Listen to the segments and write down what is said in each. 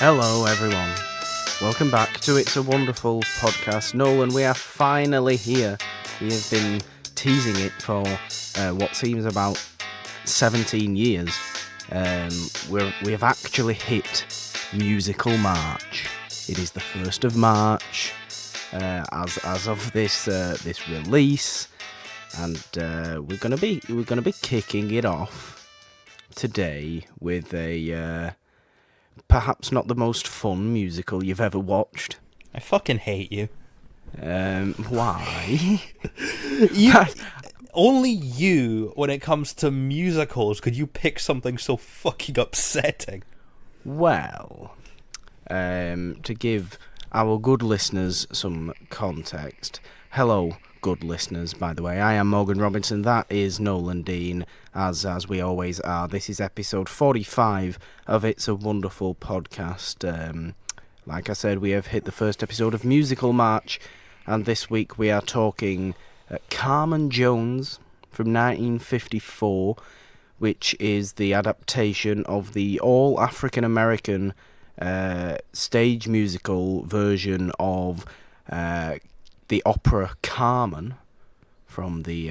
Hello everyone, welcome back to It's a Wonderful Podcast. Nolan, we are finally here. We have been teasing it for what seems about 17 years. We have actually hit Musical March. It is the 1st of March as of this release, and we're gonna be kicking it off today with a perhaps not the most fun musical you've ever watched. I fucking hate you. Why? Only you, when it comes to musicals, could you pick something so fucking upsetting? Well, to give our good listeners some context. Hello, good listeners, by the way. I am Morgan Robinson, that is Nolan Dean, as we always are. This is episode 45 of It's a Wonderful Podcast. Like I said, we have hit the first episode of Musical March, and this week we are talking Carmen Jones from 1954, which is the adaptation of the all-African-American stage musical version of the opera Carmen from the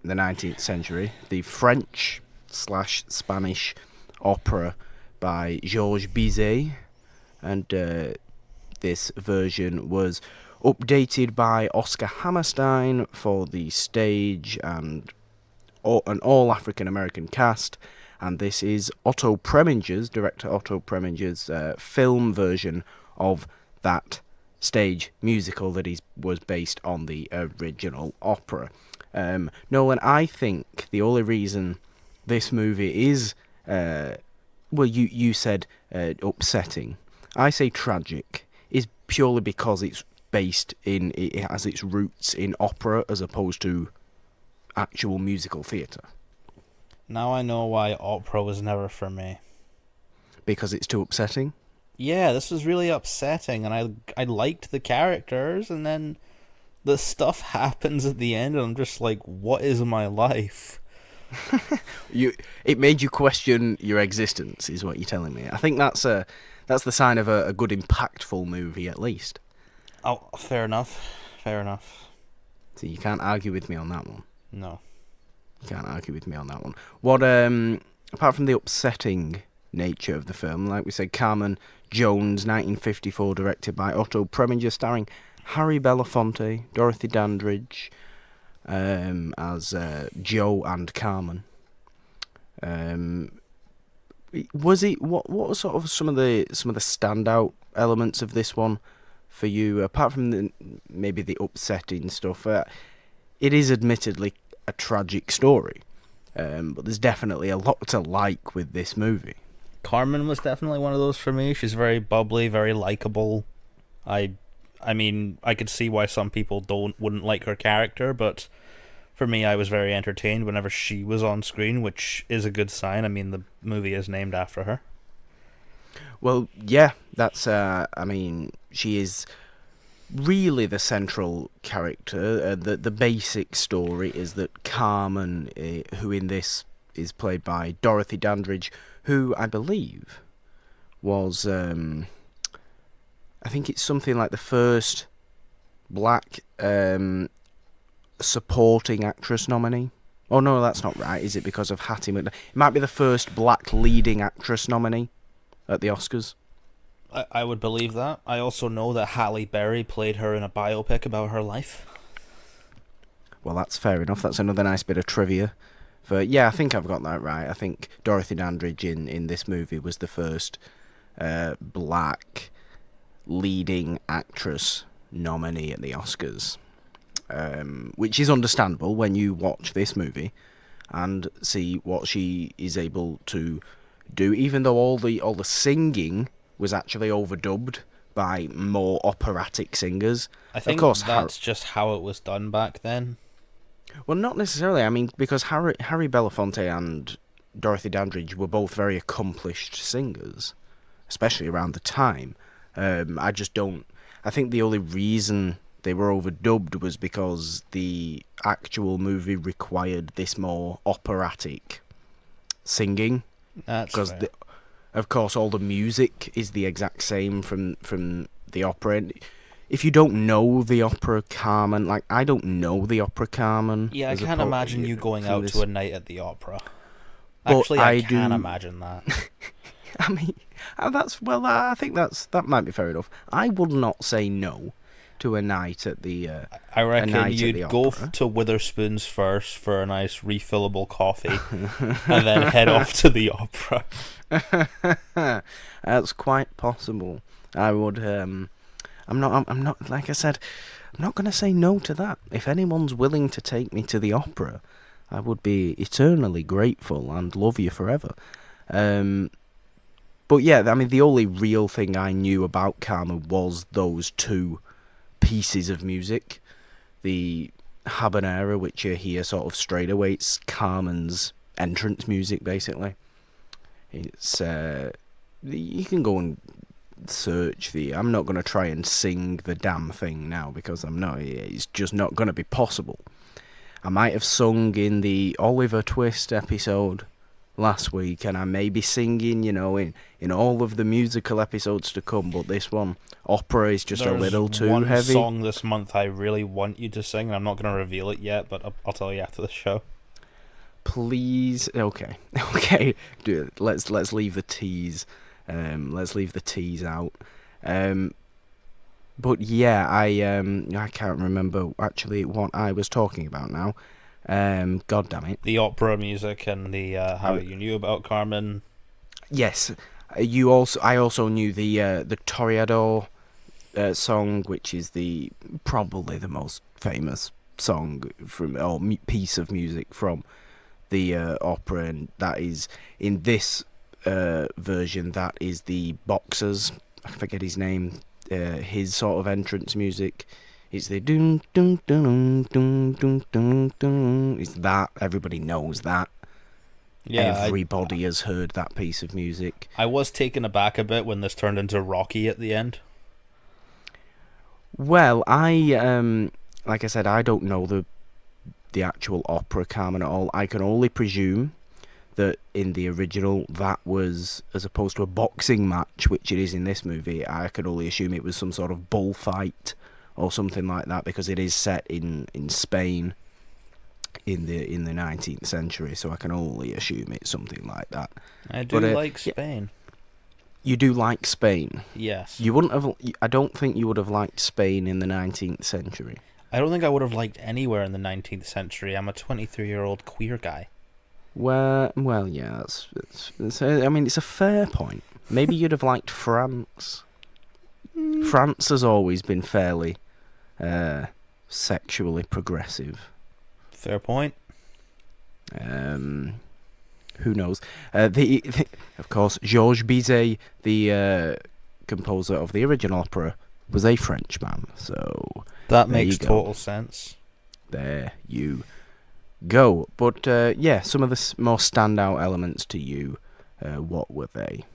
19th century, the French/Spanish opera by Georges Bizet, and this version was updated by Oscar Hammerstein for the stage and an all-African-American cast, and this is director Otto Preminger's film version of that stage musical that was based on the original opera. Nolan, I think the only reason this movie is, you said upsetting, I say tragic, is purely because it has its roots in opera as opposed to actual musical theatre. Now I know why opera was never for me. Because it's too upsetting? Yeah, this was really upsetting, and I liked the characters, and then the stuff happens at the end, and I'm just like, what is my life? It made you question your existence, is what you're telling me. I think that's the sign of a good, impactful movie, at least. Oh, fair enough. So you can't argue with me on that one. No. You can't argue with me on that one. What, apart from the upsetting nature of the film, like we said, Carmen Jones, 1954, directed by Otto Preminger, starring Harry Belafonte, Dorothy Dandridge, as Joe and Carmen. Was it what were sort of some of the standout elements of this one for you, apart from maybe the upsetting stuff? It is admittedly a tragic story, but there's definitely a lot to like with this movie. Carmen was definitely one of those for me. She's very bubbly, very likable. I mean, I could see why some people wouldn't like her character, but for me, I was very entertained whenever she was on screen, which is a good sign. I mean, the movie is named after her. Well, yeah, that's, she is really the central character. The basic story is that Carmen, who in this is played by Dorothy Dandridge, who I believe was, I think it's something like the first black supporting actress nominee. Oh no, that's not right, is it? Because of Hattie McDaniel. It might be the first black leading actress nominee at the Oscars. I would believe that. I also know that Halle Berry played her in a biopic about her life. Well, that's fair enough. That's another nice bit of trivia. Yeah, I think I've got that right. I think Dorothy Dandridge in this movie was the first black leading actress nominee at the Oscars, which is understandable when you watch this movie and see what she is able to do, even though all the singing was actually overdubbed by more operatic singers. I think, of course, that's just how it was done back then. Well, not necessarily. I mean, because Harry Belafonte and Dorothy Dandridge were both very accomplished singers, especially around the time. I think the only reason they were overdubbed was because the actual movie required this more operatic singing. That's fair. Of course, all the music is the exact same from the opera. And if you don't know the opera Carmen, like I don't know the opera Carmen. Yeah, I can't imagine you going out to a night at the opera. But Actually, I can imagine that. I mean, I think that might be fair enough. I would not say no to a night at the. I reckon you'd go to Witherspoon's first for a nice refillable coffee, and then head off to the opera. That's quite possible. I would. I'm not. Like I said, I'm not going to say no to that. If anyone's willing to take me to the opera, I would be eternally grateful and love you forever. But yeah, I mean, the only real thing I knew about Carmen was those two pieces of music. The habanera, which you hear sort of straight away, it's Carmen's entrance music, basically. It's you can go and search I'm not going to try and sing the damn thing now, because it's just not going to be possible. I might have sung in the Oliver Twist episode last week, and I may be singing, in all of the musical episodes to come, but this one, opera, is just a little too heavy. There's one song this month I really want you to sing, and I'm not going to reveal it yet, but I'll tell you after the show. Please, okay, do it. Let's leave the tease. Let's leave the tease out. But yeah, I can't remember actually what I was talking about now. God damn it. The opera music and the how you knew about Carmen. Yes, I also knew the Toreador song, which is probably the most famous song piece of music from the opera, and that is in this version. That is the boxer's. I forget his name. His sort of entrance music. It's the dun dun dun dun dun dun dun. It's that. Everybody knows that. Yeah, everybody has heard that piece of music. I was taken aback a bit when this turned into Rocky at the end. Well, like I said, I don't know the actual opera Carmen at all. I can only presume that in the original, that was, as opposed to a boxing match, which it is in this movie, I could only assume it was some sort of bullfight or something like that, because it is set in Spain in the 19th century, so I can only assume it's something like that. I do like Spain. You do like Spain? Yes. You wouldn't have. I don't think you would have liked Spain in the 19th century. I don't think I would have liked anywhere in the 19th century. I'm a 23-year-old queer guy. Well, yeah, it's a fair point. Maybe you'd have liked France. France has always been fairly sexually progressive. Fair point. Who knows? Of course, Georges Bizet, the composer of the original opera, was a Frenchman. So that makes total sense. There you go. But yeah, some of the more standout elements to you, what were they?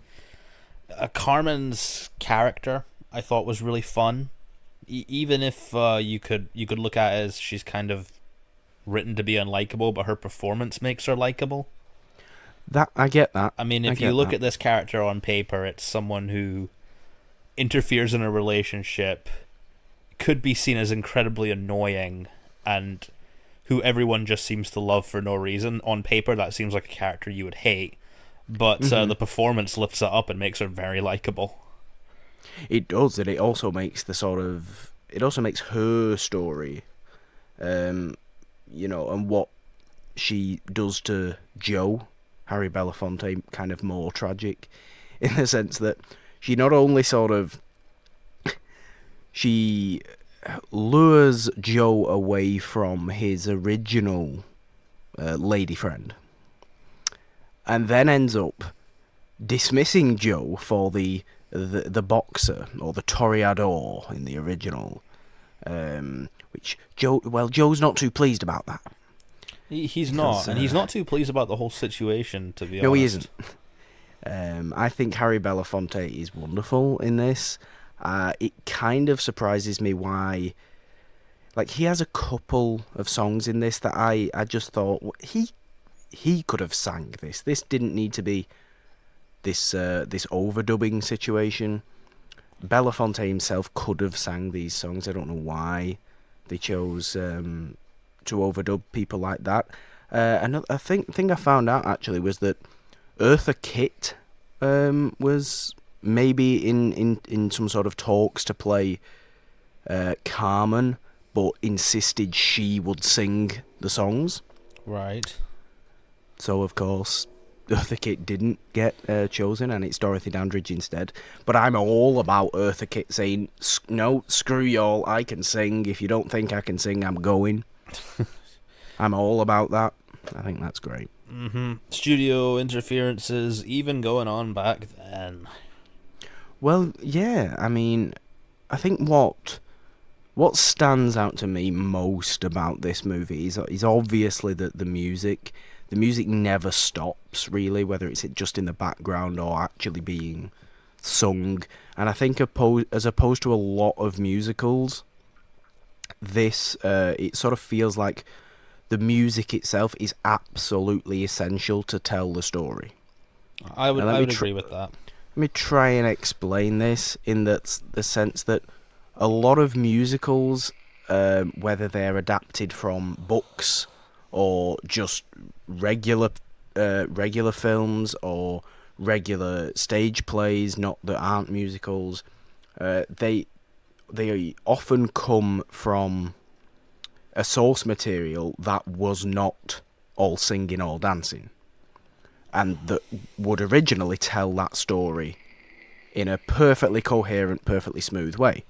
Carmen's character, I thought, was really fun. Even if you could look at it as she's kind of written to be unlikable, but her performance makes her likable. That I get that. I mean, if you look at this character on paper, it's someone who interferes in a relationship, could be seen as incredibly annoying, and who everyone just seems to love for no reason. On paper, that seems like a character you would hate, but the performance lifts it up and makes her very likable. It does, and it also makes her story, and what she does to Joe, Harry Belafonte, kind of more tragic, in the sense that she not only she lures Joe away from his original lady friend, and then ends up dismissing Joe for the boxer, or the toreador in the original, which Joe's not too pleased about that. He's not, and he's not too pleased about the whole situation, to be honest. No, he isn't. I think Harry Belafonte is wonderful in this. It kind of surprises me why, like, he has a couple of songs in this that I just thought he could have sang this. This didn't need to be this overdubbing situation. Belafonte himself could have sang these songs. I don't know why they chose to overdub people like that. Another thing I found out actually was that Eartha Kitt was maybe in some sort of talks to play Carmen, but insisted she would sing the songs. Right. So of course Eartha Kitt didn't get chosen, and it's Dorothy Dandridge instead. But I'm all about Eartha Kitt saying, no, screw y'all, I can sing. If you don't think I can sing, I'm going. I'm all about that. I think that's great. Studio interferences even going on back then. Well, yeah, I mean, I think what stands out to me most about this movie is obviously the music. The music never stops, really, whether it's just in the background or actually being sung. And I think as opposed to a lot of musicals, this it sort of feels like the music itself is absolutely essential to tell the story. I would agree with that. Let me try and explain this in the sense that a lot of musicals, whether they're adapted from books or just regular films or regular stage plays, not that aren't musicals, they often come from a source material that was not all singing, all dancing, and that would originally tell that story in a perfectly coherent, perfectly smooth way.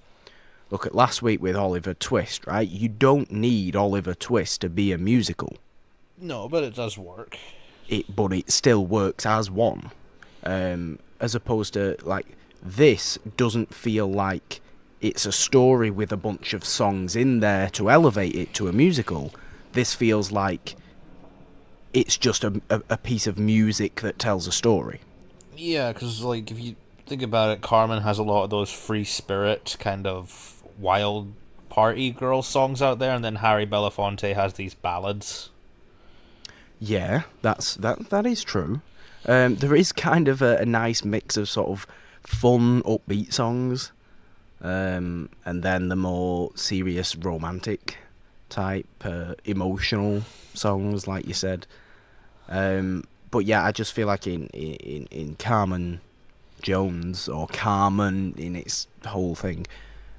Look at last week with Oliver Twist, right? You don't need Oliver Twist to be a musical. No, but it does work. But it still works as one. As opposed to, like, this doesn't feel like it's a story with a bunch of songs in there to elevate it to a musical. This feels like it's just a piece of music that tells a story. Yeah, because, like, if you think about it, Carmen has a lot of those free spirit kind of wild party girl songs out there, and then Harry Belafonte has these ballads. Yeah, that is true. There is kind of a nice mix of sort of fun, upbeat songs, and then the more serious, romantic type, emotional songs, like you said. But yeah, I just feel like in Carmen Jones, or Carmen in its whole thing,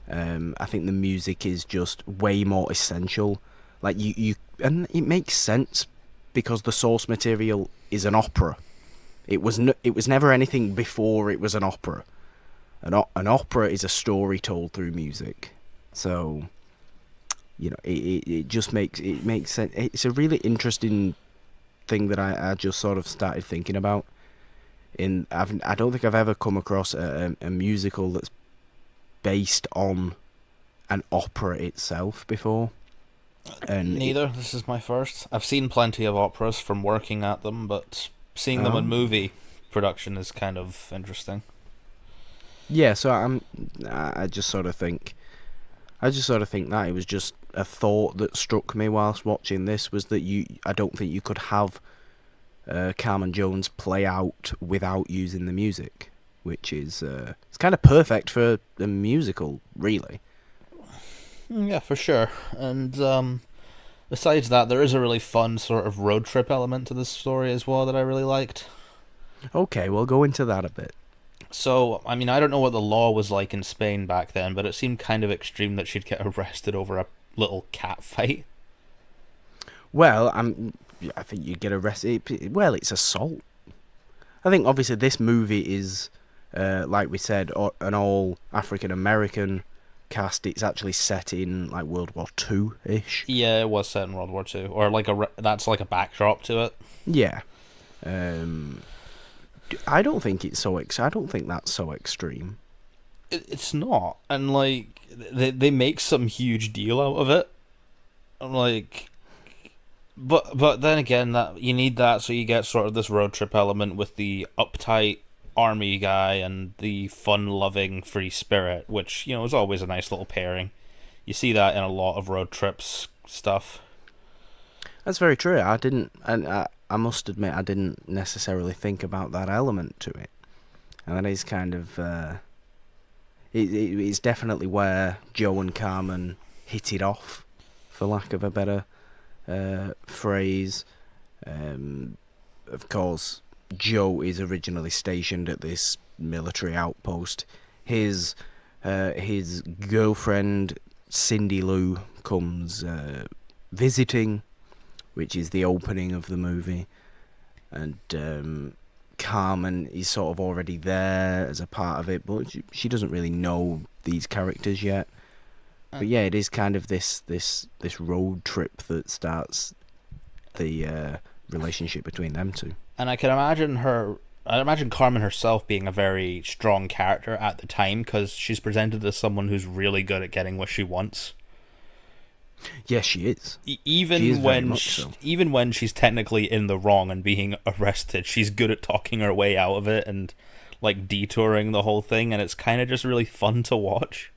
I think the music is just way more essential. Like you and it makes sense because the source material is an opera. It was never anything before it was an opera. An opera is a story told through music. So, you know, it just makes sense. It's a really interesting thing that I just sort of started thinking about. I don't think I've ever come across a musical that's based on an opera itself before. And Neither. This is my first. I've seen plenty of operas from working at them, but seeing them in movie production is kind of interesting. Yeah, so I just sort of think that it was just a thought that struck me whilst watching this, was that I don't think you could have Carmen Jones play out without using the music, which is it's kind of perfect for a musical, really. Yeah, for sure. And besides that, there is a really fun sort of road trip element to this story as well that I really liked. Okay, we'll go into that a bit. So, I mean, I don't know what the law was like in Spain back then, but it seemed kind of extreme that she'd get arrested over a little cat fight. Well, I think you get arrested. Well, it's assault. I think obviously this movie is, like we said, an all African American cast. It's actually set in like World War II-ish. Yeah, it was set in World War II, or like that's like a backdrop to it. Yeah. I don't think it's so. I don't think that's so extreme. It's not, and like they make some huge deal out of it. Like, but then again, that you need that, so you get sort of this road trip element with the uptight army guy and the fun-loving free spirit, which, you know, is always a nice little pairing. You see that in a lot of road trips stuff. That's very true. I must admit, I didn't necessarily think about that element to it. and that is kind of it's definitely where Joe and Carmen hit it off, for lack of a better phrase. Of course, Joe is originally stationed at this military outpost. His girlfriend Cindy Lou comes visiting, which is the opening of the movie, and Carmen is sort of already there as a part of it, but she doesn't really know these characters yet. But yeah, it is kind of this road trip that starts the relationship between them two. And I can imagine I imagine Carmen herself being a very strong character at the time, because she's presented as someone who's really good at getting what she wants. Yes, she is. Even when she's technically in the wrong and being arrested, she's good at talking her way out of it and like detouring the whole thing, and it's kind of just really fun to watch.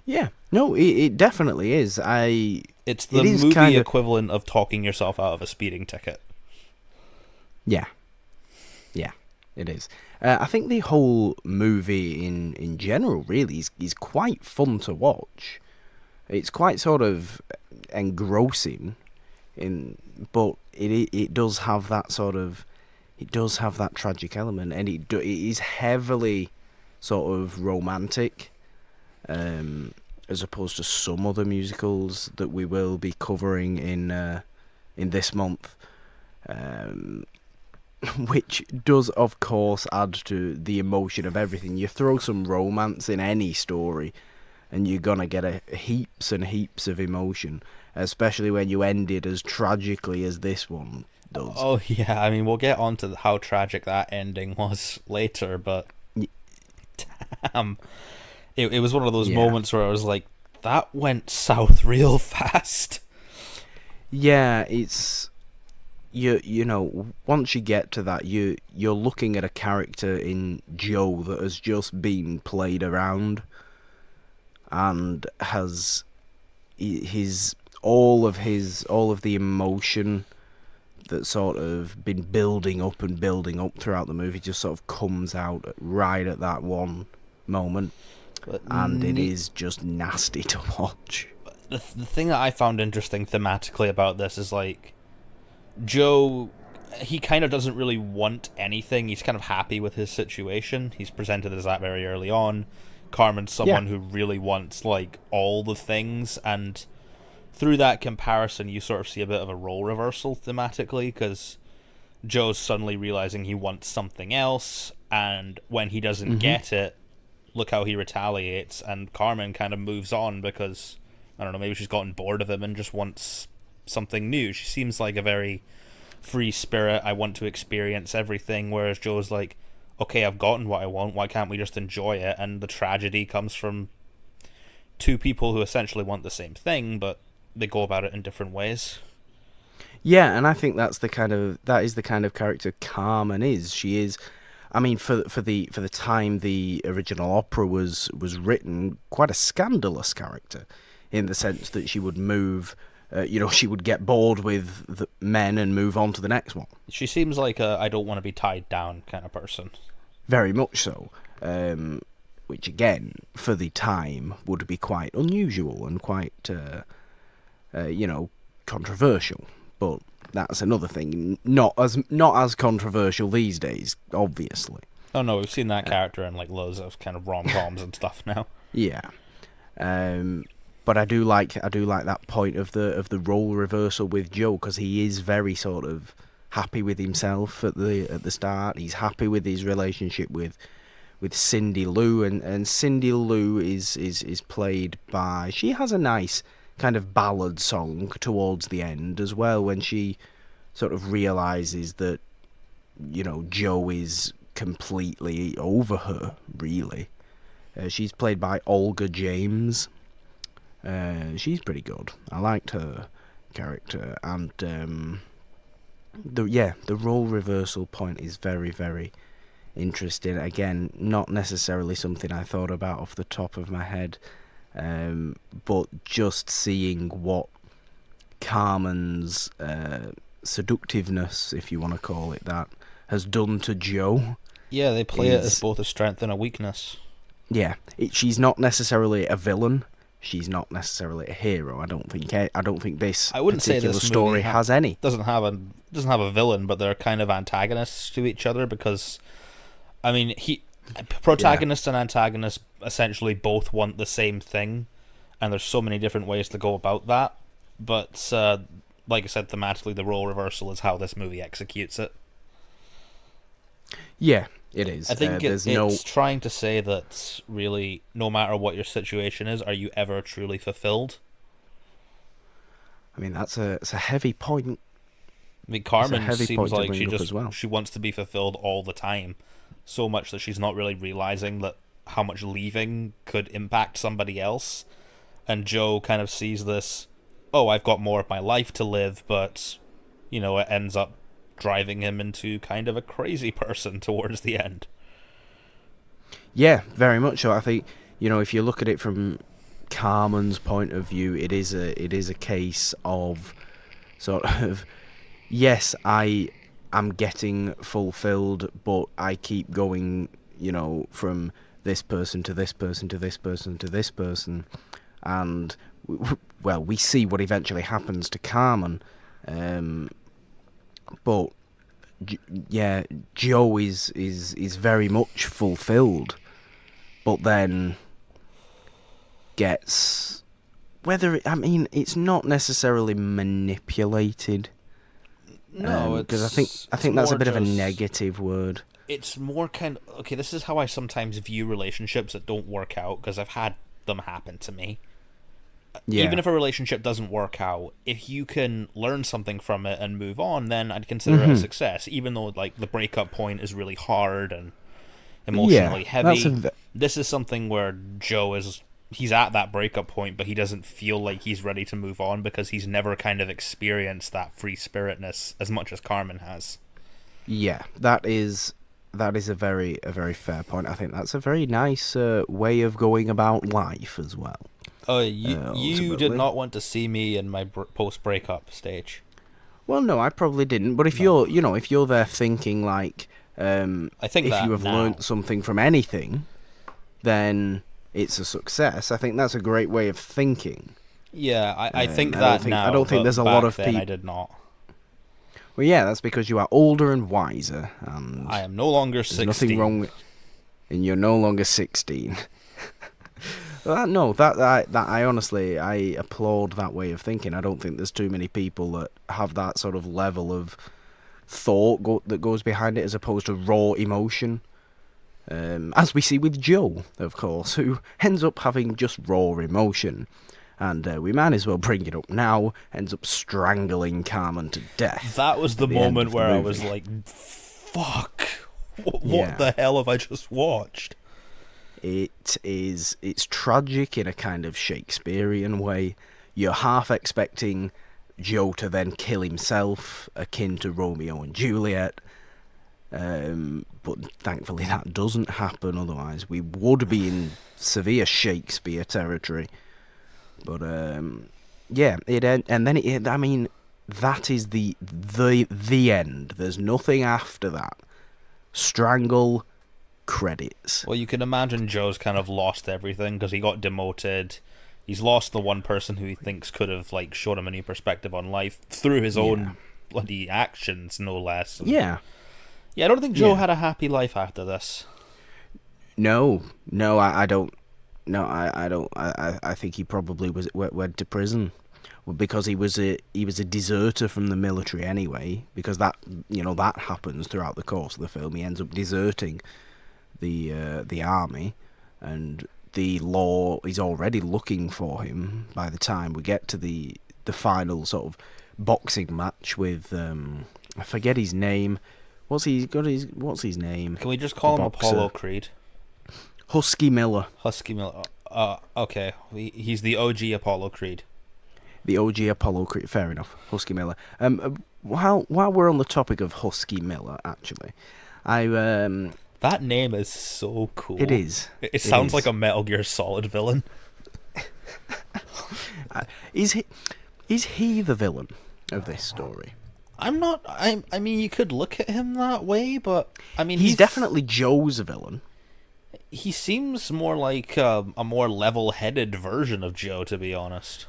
Yeah, no, it definitely is. It's the movie equivalent of talking yourself out of a speeding ticket. Yeah, it is. I think the whole movie in general really is quite fun to watch. It's quite sort of engrossing, but it does have that sort of, it does have that tragic element, and it is heavily sort of romantic, as opposed to some other musicals that we will be covering in this month, which does of course add to the emotion of everything. You throw some romance in any story, and you're gonna get heaps and heaps of emotion, especially when you end it as tragically as this one does. Oh yeah, I mean, we'll get on to how tragic that ending was later, but damn, it was one of those moments where I was like, that went south real fast. Yeah, it's you know, once you get to that, you're looking at a character in Joe that has just been played around, and has all of the emotion that's sort of been building up throughout the movie just sort of comes out right at that one moment, and it is just nasty to watch. The thing that I found interesting thematically about this is, like, Joe, he kind of doesn't really want anything. He's kind of happy with his situation. He's presented as that very early on. Carmen's someone who really wants, like, all the things, and through that comparison you sort of see a bit of a role reversal thematically, because Joe's suddenly realizing he wants something else, and when he doesn't get it, look how he retaliates, and Carmen kind of moves on because, I don't know, maybe she's gotten bored of him and just wants something new. She seems like a very free spirit. I want to experience everything, whereas Joe's like, okay, I've gotten what I want, why can't we just enjoy it? And the tragedy comes from two people who essentially want the same thing, but they go about it in different ways. Yeah, and I think that is the kind of character Carmen is. She is, I mean, for the time the original opera was written, quite a scandalous character, in the sense that she would move, she would get bored with the men and move on to the next one. She seems like a I don't want to be tied down kind of person. Very much so, which again, for the time, would be quite unusual and quite, controversial. But that's another thing. Not as controversial these days, obviously. Oh no, we've seen that character in like loads of kind of rom-coms and stuff now. Yeah, but I do like that point of the role reversal with Joe, because he is very sort of happy with himself at the start. He's happy with his relationship with Cindy Lou, and Cindy Lou is played by, she has a nice kind of ballad song towards the end as well, when she sort of realizes that, Joe is completely over her, really. She's played by Olga James. She's pretty good. I liked her character, and the role reversal point is very, very interesting. Again, not necessarily something I thought about off the top of my head, but just seeing what Carmen's seductiveness, if you want to call it that, has done to Joe Yeah, they play it as both a strength and a weakness. Yeah, she's not necessarily a villain. She's not necessarily a hero. I don't think this I wouldn't say particular this story movie has any. doesn't have a villain, but they're kind of antagonists to each other because, I mean, protagonist and antagonist essentially both want the same thing, and there's so many different ways to go about that. But like I said, thematically, the role reversal is how this movie executes it. Yeah, it is. I think it's trying to say that really, no matter what your situation is, are you ever truly fulfilled? I mean, it's a heavy point. I mean, Carmen seems like she wants to be fulfilled all the time, so much that she's not really realizing that how much leaving could impact somebody else. And Joe kind of sees this, oh, I've got more of my life to live, but, you know, it ends up driving him into kind of a crazy person towards the end. Yeah, very much so. I think, you know, if you look at it from Carmen's point of view, it is a case of sort of, yes, I am getting fulfilled, but I keep going, you know, from this person to this person to this person to this person, and well, we see what eventually happens to Carmen, but yeah, Joe is very much fulfilled, but then gets it's not necessarily manipulated. No, because I think that's a bit of a negative word. It's more kind of, okay, this is how I sometimes view relationships that don't work out, because I've had them happen to me. Yeah. Even if a relationship doesn't work out, if you can learn something from it and move on, then I'd consider it a success, even though like the breakup point is really hard and emotionally heavy. This is something where Joe he's at that breakup point, but he doesn't feel like he's ready to move on because he's never kind of experienced that free spiritness as much as Carmen has. Yeah, that is a very fair point. I think that's a very nice way of going about life as well. Oh, you did not want to see me in my post-breakup stage. Well, no, I probably didn't. But if you're there thinking like, I think if you have learned something from anything, then it's a success. I think that's a great way of thinking. Yeah, I think that now. I don't think there's a lot of people. I did not. Well, yeah, that's because you are older and wiser, and I am no longer 16. Nothing wrong and you're no longer 16. That I honestly applaud that way of thinking. I don't think there's too many people that have that sort of level of thought that goes behind it, as opposed to raw emotion. As we see with Joe, of course, who ends up having just raw emotion. And we might as well bring it up now, ends up strangling Carmen to death. That was the moment where I was like, fuck, what the hell have I just watched? It's tragic in a kind of Shakespearean way. You're half expecting Joe to then kill himself, akin to Romeo and Juliet. But thankfully that doesn't happen, otherwise we would be in severe Shakespeare territory. But yeah, that is the end. There's nothing after that. Strangle, credits. Well, you can imagine Joe's kind of lost everything because he got demoted. He's lost the one person who he thinks could have like shown him a new perspective on life through his own bloody actions, no less. And yeah, I don't think Joe had a happy life after this. No, I don't. No, I don't. I think he probably went to prison, because he was a deserter from the military anyway. Because that happens throughout the course of the film. He ends up deserting the army, and the law is already looking for him by the time we get to the final sort of boxing match with I forget his name. What's his name? Can we just call him Apollo Creed? Husky Miller. Okay. He's the OG Apollo Creed. The OG Apollo Creed. Fair enough. Husky Miller. While we're on the topic of Husky Miller, actually, that name is so cool. It is. It sounds like a Metal Gear Solid villain. Is he the villain of this story? I'm not. I mean, you could look at him that way, but I mean, He's definitely Joe's villain. he seems more like a more level-headed version of Joe, to be honest.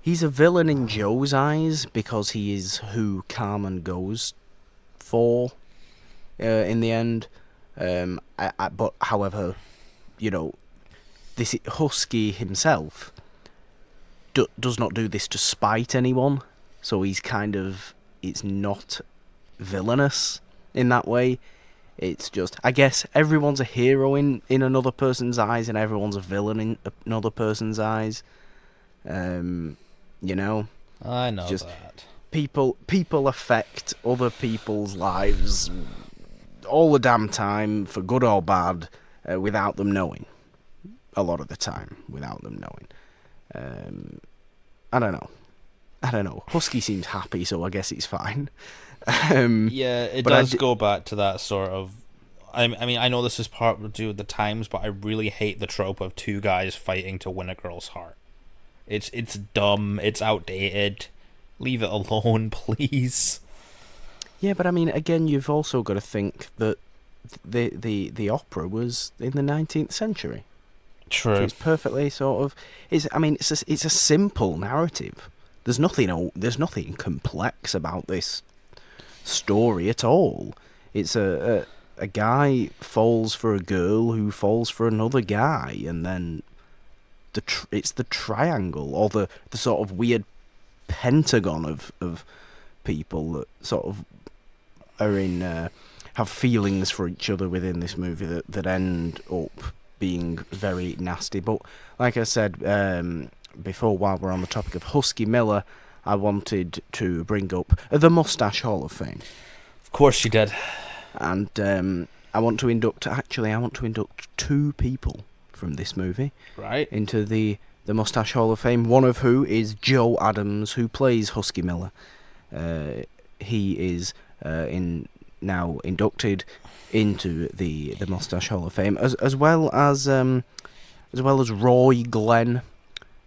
He's a villain in Joe's eyes because he is who Carmen goes for in the end. But however, you know, this Husky himself does not do this to spite anyone, so he's kind of, it's not villainous in that way. It's just, I guess everyone's a hero in another person's eyes, and everyone's a villain in another person's eyes. You know, I know just that. people affect other people's lives all the damn time, for good or bad, without them knowing. A lot of the time, without them knowing. I don't know. Husky seems happy, so I guess it's fine. Yeah, it does go back to that sort of. I mean, I know this is part to do with the times, but I really hate the trope of two guys fighting to win a girl's heart. It's dumb. It's outdated. Leave it alone, please. Yeah, but I mean, again, you've also got to think that the opera was in the 19th century. True. So it's perfectly sort of. It's a simple narrative. There's nothing complex about this story at all. It's a guy falls for a girl who falls for another guy, and then it's the triangle, or the sort of weird pentagon of people that sort of are in have feelings for each other within this movie that end up being very nasty. But like I said before, while we're on the topic of Husky Miller, I wanted to bring up the Mustache Hall of Fame. Of course you did. And I want to induct two people from this movie into the Mustache Hall of Fame, one of who is Joe Adams, who plays Husky Miller. He is now inducted into the Mustache Hall of Fame, as well as Roy Glenn,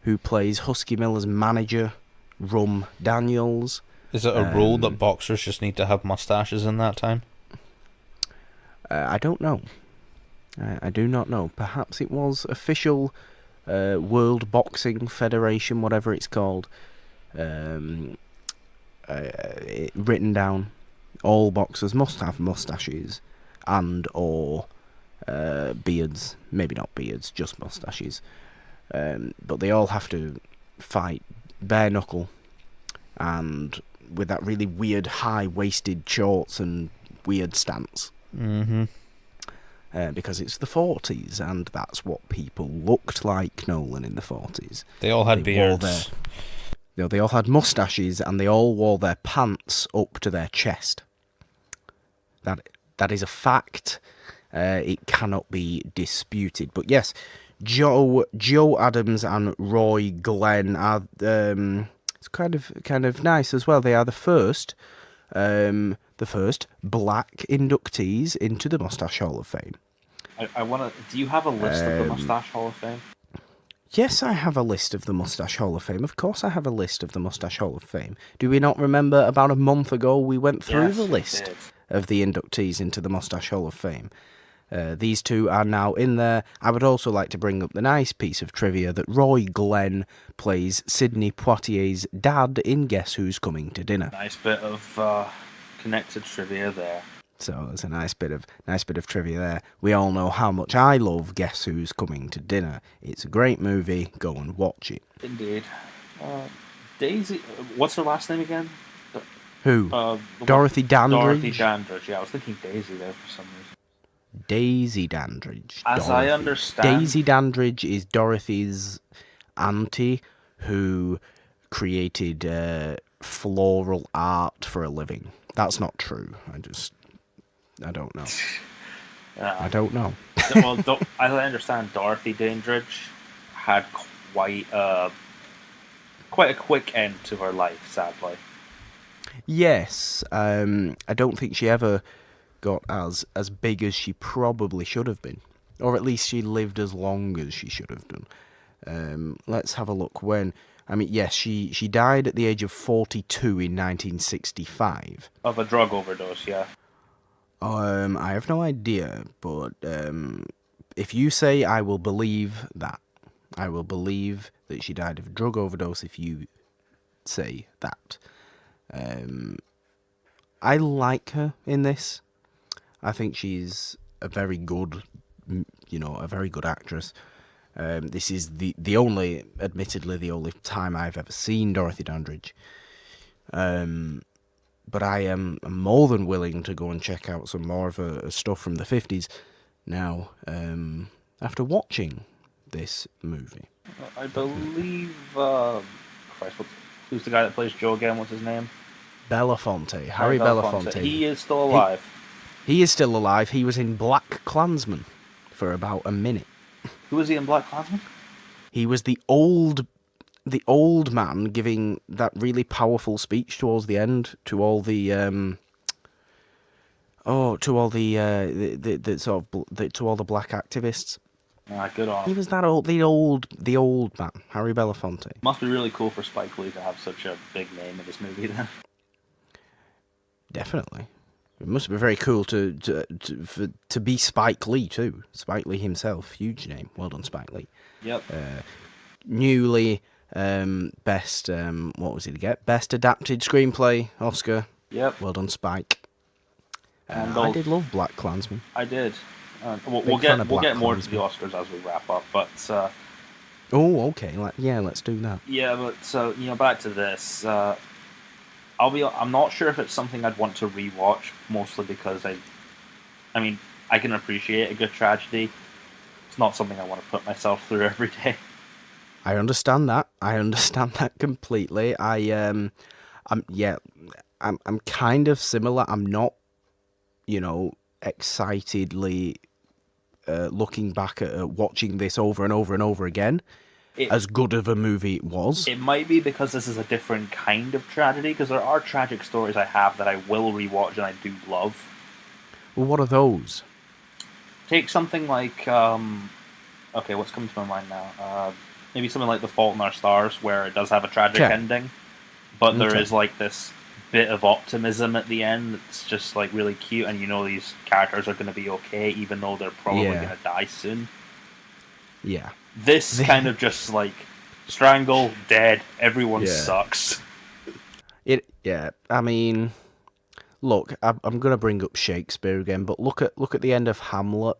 who plays Husky Miller's manager, Rum Daniels. Is it a rule that boxers just need to have mustaches in that time? I don't know. I do not know. Perhaps it was official World Boxing Federation, whatever it's called, written down. All boxers must have mustaches and or beards. Maybe not beards, just mustaches. But they all have to fight bare knuckle and with that really weird high-waisted shorts and weird stance. Mm-hmm. Because it's the 40s, and that's what people looked like, Nolan, in the 40s. They all had beards. They all had mustaches, and they all wore their pants up to their chest. That is a fact. It cannot be disputed. But yes, Joe Adams and Roy Glenn are it's kind of nice as well. They are the first black inductees into the Mustache Hall of Fame. I want to. Do you have a list of the Mustache Hall of Fame? Yes, I have a list of the Mustache Hall of Fame. Of course I have a list of the Mustache Hall of Fame. Do we not remember about a month ago we went through the list of the inductees into the Mustache Hall of Fame? These two are now in there. I would also like to bring up the nice piece of trivia that Roy Glenn plays Sidney Poitier's dad in Guess Who's Coming to Dinner. Nice bit of connected trivia there. So there's a nice bit of trivia there. We all know how much I love Guess Who's Coming to Dinner. It's a great movie. Go and watch it. Indeed. Daisy, what's her last name again? Who? Dorothy Dandridge? Dorothy Dandridge, yeah. I was thinking Daisy there for some reason. Daisy Dandridge. As Dorothy. I understand... Daisy Dandridge is Dorothy's auntie who created floral art for a living. That's not true. I don't know. I don't know. Well, as I understand, Dorothy Dandridge had quite a quick end to her life, sadly. Yes, I don't think she ever got as big as she probably should have been, or at least she lived as long as she should have done. Let's have a look. When I mean, yes, she died at the age of 42 in 1965. Of a drug overdose, yeah. I have no idea, but if you say, I will believe that. I will believe that she died of a drug overdose if you say that. I like her in this. I think she's a very good, a very good actress. This is the only, admittedly, the only time I've ever seen Dorothy Dandridge. But I am more than willing to go and check out some more of her stuff from the 50s now, after watching this movie. I believe. Christ, who's the guy that plays Joe again? What's his name? Belafonte, Harry Belafonte. He is still alive. He is still alive. He was in Black Klansman for about a minute. Who was he in Black Klansman? He was the old man giving that really powerful speech towards the end to all the to all the black activists. Good on him. He was the old man, Harry Belafonte. Must be really cool for Spike Lee to have such a big name in this movie then. Definitely. It must be very cool to be Spike Lee too. Spike Lee himself, huge name. Well done, Spike Lee. Yep. Newly best what was he to get? Best adapted screenplay Oscar. Yep. Well done, Spike. And I did love Black Klansman. I did. We'll get more to the Oscars as we wrap up, but. Oh, okay. Let's do that. Yeah, but back to this. I'm not sure if it's something I'd want to rewatch, mostly because I can appreciate a good tragedy. It's not something I want to put myself through every day. I understand that. Completely. I'm kind of similar. I'm not, excitedly looking back at watching this over and over and over again. As good of a movie it was. It might be because this is a different kind of tragedy, because there are tragic stories I have that I will rewatch and I do love. Well, what are those? Take something like, what's coming to my mind now? Maybe something like The Fault in Our Stars, where it does have a tragic ending, but there is like this bit of optimism at the end that's just like really cute, and these characters are going to be okay, even though they're probably going to die soon. Yeah. This kind of just like strangle, dead, everyone sucks. I mean, look, I'm gonna bring up Shakespeare again, but look at the end of Hamlet.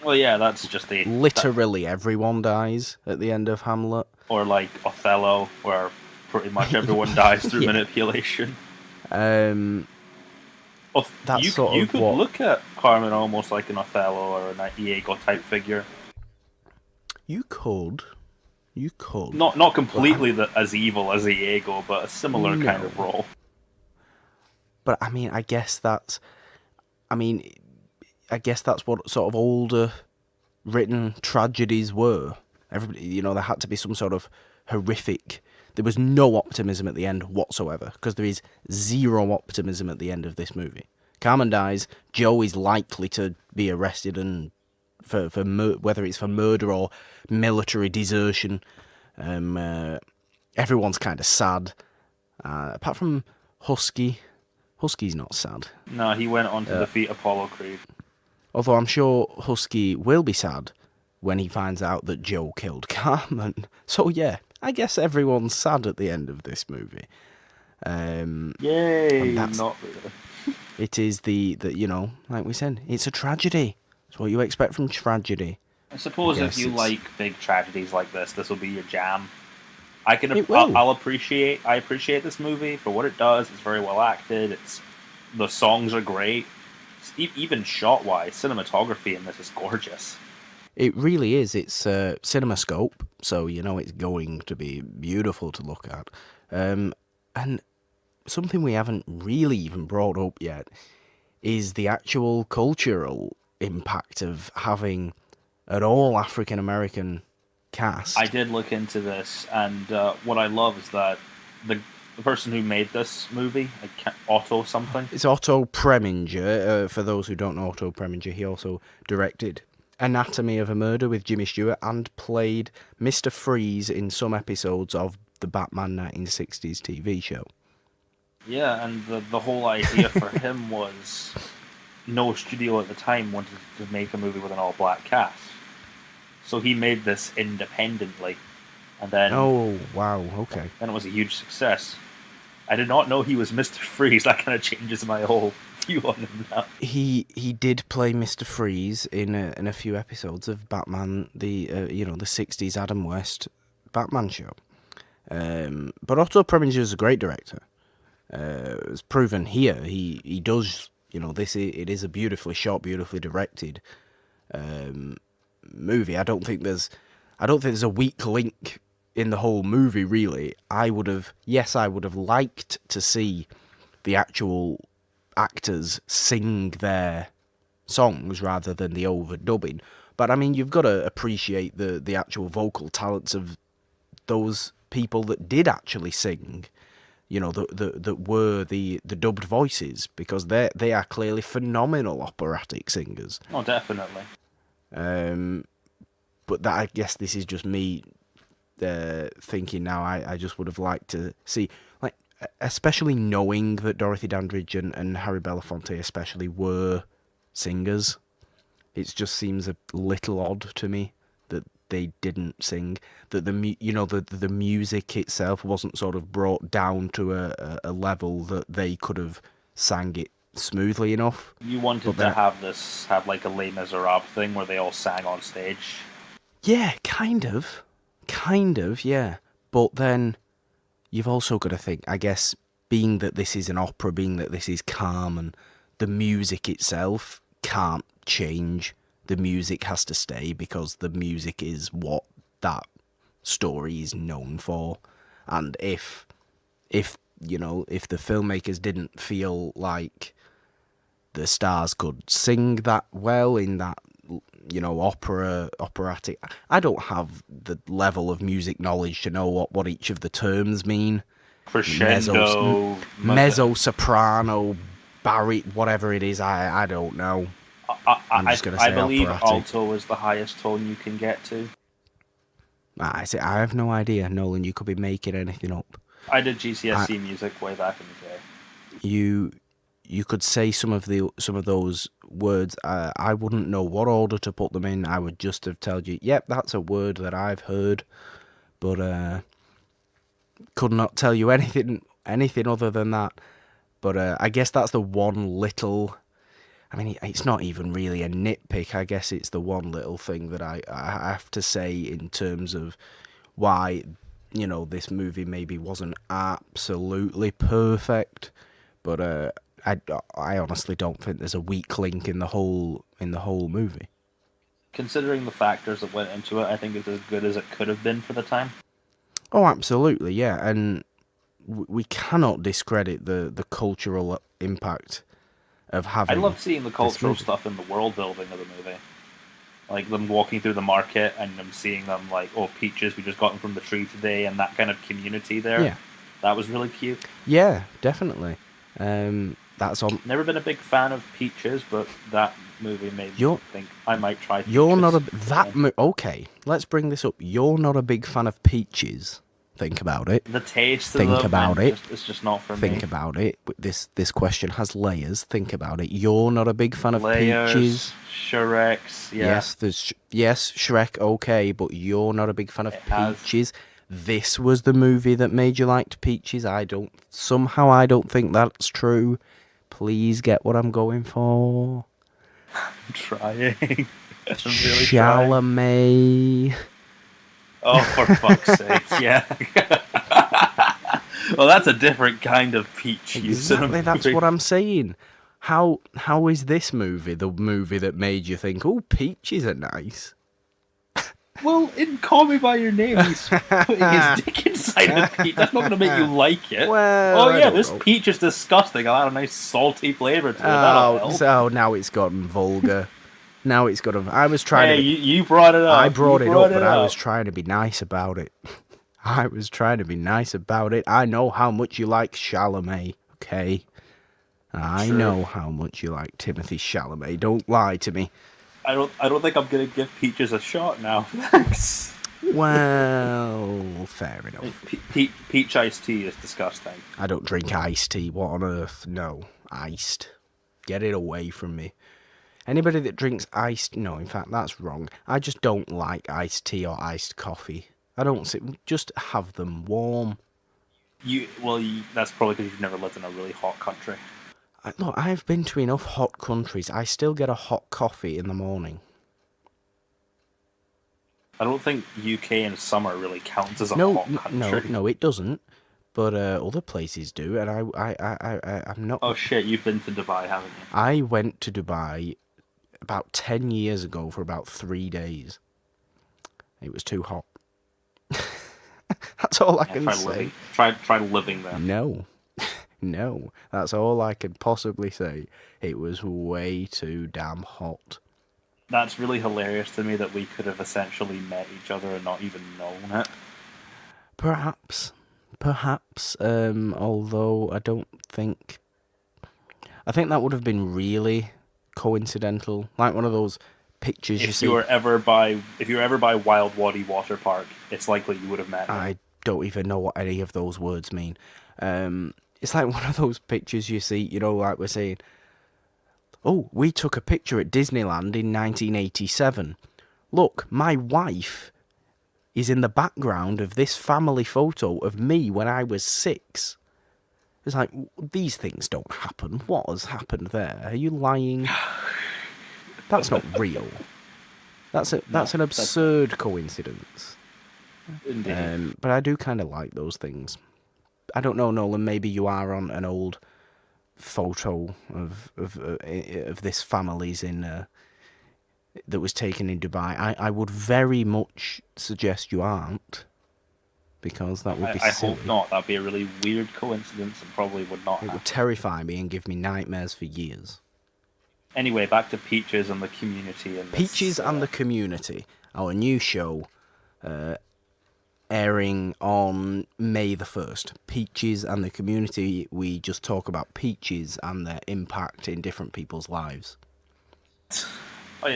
Well, yeah, that's just literally everyone dies at the end of Hamlet. Or like Othello, where pretty much everyone dies through manipulation. You could look at Carmen almost like an Othello or an Iago type figure. You could. Not completely as evil as Iago, but a similar kind of role. But I mean, I guess that's what sort of older written tragedies were. Everybody, there had to be some sort of horrific. There was no optimism at the end whatsoever, because there is zero optimism at the end of this movie. Carmen dies. Joe is likely to be arrested and for whether it's for murder or military desertion. Everyone's kind of sad, apart from Husky. Husky's not sad. No, he went on to defeat Apollo Creed. Although I'm sure Husky will be sad when he finds out that Joe killed Carmen. So yeah, I guess everyone's sad at the end of this movie. Yay! Not really. It is the like we said, it's a tragedy. It's what you expect from tragedy. I suppose if you like big tragedies like this will be your jam. I appreciate this movie for what it does. It's very well acted. The songs are great. Even shot wise, cinematography in this is gorgeous. It really is. It's CinemaScope, so it's going to be beautiful to look at. And something we haven't really even brought up yet is the actual cultural impact of having an all African American cast. I did look into this, and what I love is that the person who made this movie, Otto something. It's Otto Preminger. For those who don't know Otto Preminger, he also directed Anatomy of a Murder with Jimmy Stewart and played Mr. Freeze in some episodes of the Batman 1960s TV show. Yeah, and the whole idea for him was no studio at the time wanted to make a movie with an all-black cast. So he made this independently, and then... Oh, wow, okay. Then it was a huge success. I did not know he was Mr. Freeze. That kind of changes my whole view on him now. He did play Mr. Freeze in a few episodes of Batman, the 60s Adam West Batman show. But Otto Preminger is a great director. It's proven here. He does, it is a beautifully shot, beautifully directed movie. I don't think there's a weak link in the whole movie, really. I would have liked to see the actual actors sing their songs rather than the overdubbing. But I mean, you've got to appreciate the actual vocal talents of those people that did actually sing. That were the dubbed voices, because they are clearly phenomenal operatic singers. Oh, definitely. But I guess this is just me thinking now. I just would have liked to see, like, especially knowing that Dorothy Dandridge and Harry Belafonte especially were singers. It just seems a little odd to me that they didn't sing. That the music itself wasn't sort of brought down to a level that they could have sang it smoothly enough. You wanted to have like a Les Miserables thing where they all sang on stage. Yeah, kind of, yeah. But then you've also got to think, I guess, being that this is an opera, being that this is Carmen, the music itself can't change. The music has to stay because the music is what that story is known for. And if the filmmakers didn't feel like the stars could sing that well in that, operatic... I don't have the level of music knowledge to know what each of the terms mean. Crescendo... Mezzo, soprano, bari, whatever it is, I don't know. I believe alto is the highest tone you can get to. I have no idea, Nolan. You could be making anything up. I did GCSE music way back in the day. You could say some of those words. I wouldn't know what order to put them in. I would just have told you, yep, that's a word that I've heard, but could not tell you anything other than that. But I guess that's the one little... I mean, it's not even really a nitpick. I guess it's the one little thing that I have to say in terms of why, this movie maybe wasn't absolutely perfect. But I honestly don't think there's a weak link in the whole movie. Considering the factors that went into it, I think it's as good as it could have been for the time. Oh, absolutely, yeah. And we cannot discredit the cultural impact of having... I loved seeing the cultural stuff in the world building of the movie. Like them walking through the market and them seeing them like, oh, peaches, we just got them from the tree today, and that kind of community there. Yeah. That was really cute. Yeah, definitely. That's on... Never been a big fan of peaches, but that movie made me think I might try peaches. You're not okay, let's bring this up. You're not a big fan of peaches. Think about it. The taste of them. Think about it. It's just not for me. Think about it. This question has layers. Think about it. You're not a big fan of peaches. Shreks, yeah. Yes, Shrek, okay, but you're not a big fan of peaches. This was the movie that made you like peaches. I don't think that's true. Please get what I'm going for. I'm trying. I'm really Chalamet. Trying. Oh, for fuck's sake, yeah. Well, that's a different kind of peach. Exactly, that's what I'm saying. How is this movie the movie that made you think, oh, peaches are nice? Well, in Call Me By Your Name, he's putting his dick inside a peach. That's not going to make you like it. Well, this peach is disgusting. I'll add a nice salty flavour to it. That'll help. So now it's gotten vulgar. Now it's got I was trying to... you brought it up. I brought it up, but I was trying to be nice about it. I know how much you like Chalamet, okay? I know how much you like Timothy Chalamet. Don't lie to me. I don't think I'm going to give peaches a shot now. Thanks. Well, fair enough. Peach iced tea is disgusting. I don't drink iced tea. What on earth? No. Iced. Get it away from me. Anybody that drinks iced... No, in fact, that's wrong. I just don't like iced tea or iced coffee. I don't... Just have them warm. That's probably because you've never lived in a really hot country. Look, I've been to enough hot countries. I still get a hot coffee in the morning. I don't think UK in summer really counts as a hot country. No, it doesn't. But other places do, and I'm not... Oh shit, you've been to Dubai, haven't you? I went to Dubai about 10 years ago for about 3 days. It was too hot. That's all I can say. Try living there. No. No. That's all I can possibly say. It was way too damn hot. That's really hilarious to me that we could have essentially met each other and not even known it. Perhaps. Although I don't think... I think that would have been really coincidental. Like one of those pictures you see... If you were ever by Wild Wadi Water Park, it's likely you would have met me. I don't even know what any of those words mean. It's like one of those pictures you see, like we're saying... Oh, we took a picture at Disneyland in 1987. Look, my wife is in the background of this family photo of me when I was 6. It's like, these things don't happen. What has happened there? Are you lying? That's not real. That's an absurd coincidence. Indeed. But I do kind of like those things. I don't know, Nolan, maybe you are on an old photo of this family's that was taken in Dubai. I would very much suggest you aren't, because that would be silly. I hope not. That'd be a really weird coincidence and probably would not happen. It would terrify me and give me nightmares for years. Anyway, back to Peaches and the Community. Peaches and the Community, our new show, airing on May the 1st. Peaches and the Community, we just talk about peaches and their impact in different people's lives.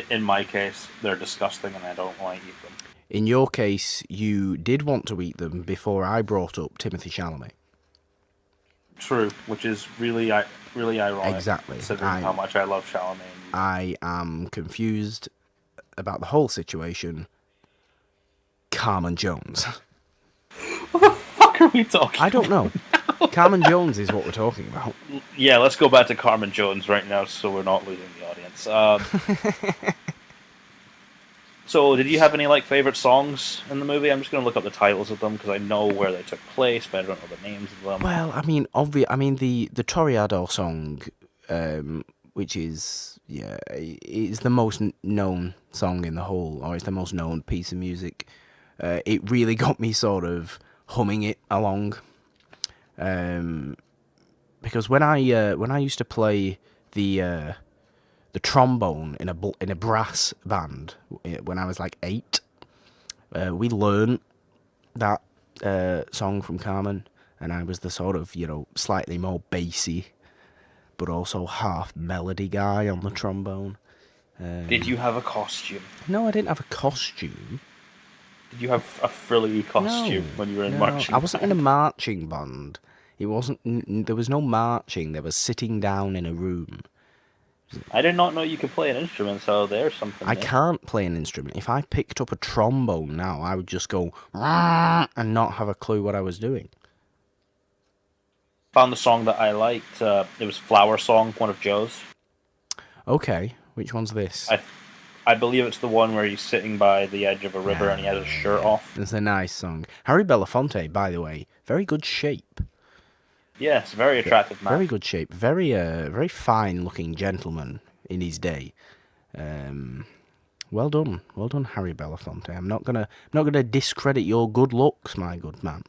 In my case, they're disgusting and I don't want to eat them. In your case, you did want to eat them before I brought up Timothée Chalamet. True, which is really ironic. Exactly. Considering how much I love Chalamet. I am confused about the whole situation. Carmen Jones. What the fuck are we talking about? I don't know. Carmen Jones is what we're talking about. Yeah, let's go back to Carmen Jones right now so we're not losing the audience. So, did you have any favorite songs in the movie? I'm just going to look up the titles of them because I know where they took place, but I don't know the names of them. Well, I mean, the Toreador song, which is the most known song in the whole, or it's the most known piece of music. It really got me sort of humming it along, because when I used to play the trombone in a brass band when I was 8, we learned that song from Carmen, and I was the sort of slightly more bassy, but also half melody guy on the trombone. Did you have a costume? No, I didn't have a costume. Did you have a frilly costume when you were in marching band? I wasn't in a marching band. It wasn't. There was no marching. There was sitting down in a room. I did not know you could play an instrument, so there's something. I can't play an instrument. If I picked up a trombone now, I would just go and not have a clue what I was doing. Found the song that I liked. It was Flower Song, one of Joe's. Okay, which one's this? I believe it's the one where he's sitting by the edge of a river and he has his shirt off. It's a nice song. Harry Belafonte, by the way, very good shape. Yes, very attractive man. Very good shape. Very very fine-looking gentleman in his day. Well done, Harry Belafonte. I'm not gonna discredit your good looks, my good man.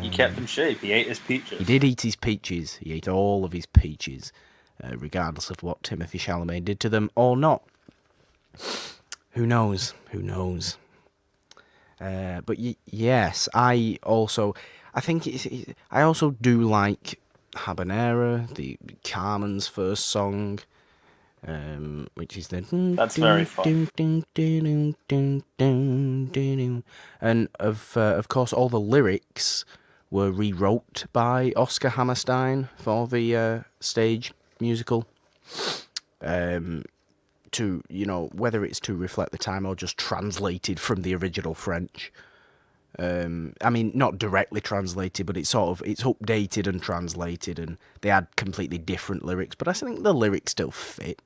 He kept in shape. He ate his peaches. He did eat his peaches. He ate all of his peaches, regardless of what Timothée Chalamet did to them or not. Who knows? But yes, I also do like Habanera, the Carmen's first song. which is the That's very fun. and of course all the lyrics were rewrote by Oscar Hammerstein for the stage musical. To whether it's to reflect the time or just translated from the original French. I mean, not directly translated, but it's updated and translated, and they had completely different lyrics. But I think the lyrics still fit.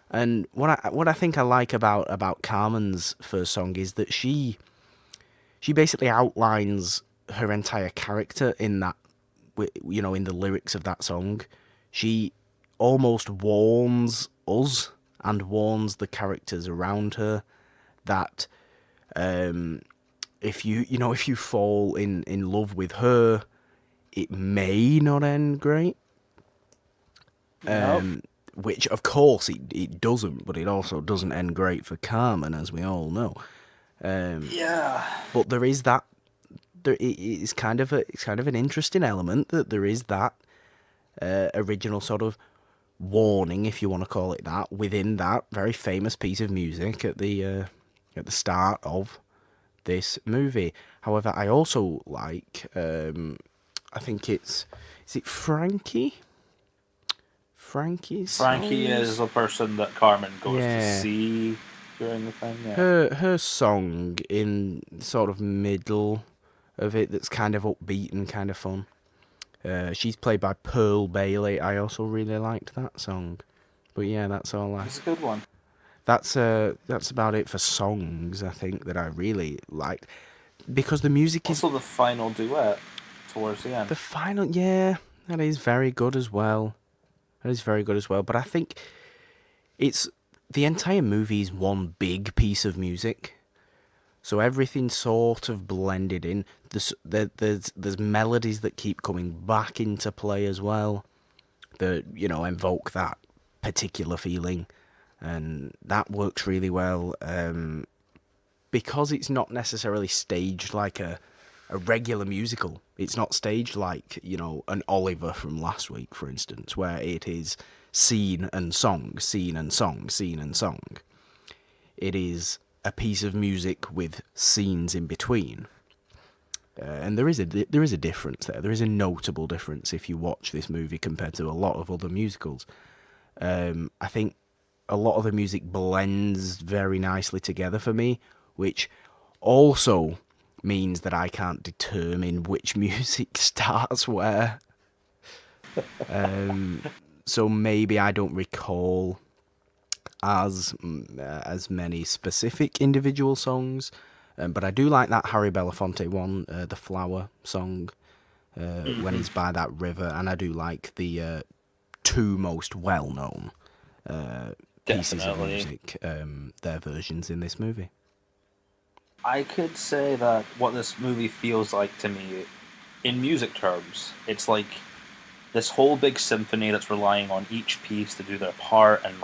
And what I think I like about Carmen's first song is that she basically outlines her entire character in that, in the lyrics of that song. She almost warns us and warns the characters around her that if you fall in love with her, it may not end great. Nope. Which of course it doesn't, but it also doesn't end great for Carmen, as we all know. Yeah. But there is that. It's kind of an interesting element that there is that original sort of warning, if you want to call it that, within that very famous piece of music at the start of this movie. However, I also like, I think is it Frankie? Frankie is the person that Carmen goes to see during the thing. Yeah. Her song in sort of middle of it that's kind of upbeat and kind of fun. She's played by Pearl Bailey. I also really liked that song. But yeah, that's all. It's a good one. That's about it for songs, I think, that I really liked. Because the music is... Also the final duet towards the end. The final, yeah, that is very good as well. But I think it's... The entire movie is one big piece of music. So everything sort of blended in. There's melodies that keep coming back into play as well, that invoke that particular feeling, and that works really well. Because it's not necessarily staged like a regular musical. It's not staged like an Oliver from last week, for instance, where it is scene and song, scene and song, scene and song. It is a piece of music with scenes in between, and there is a difference there. There is a notable difference if you watch this movie compared to a lot of other musicals. I think a lot of the music blends very nicely together for me, which also means that I can't determine which music starts where. So maybe I don't recall as many specific individual songs, but I do like that Harry Belafonte one, the Flower song, when he's by that river, and I do like the two most well-known pieces of music, their versions in this movie. I could say that what this movie feels like to me, in music terms, it's like this whole big symphony that's relying on each piece to do their part and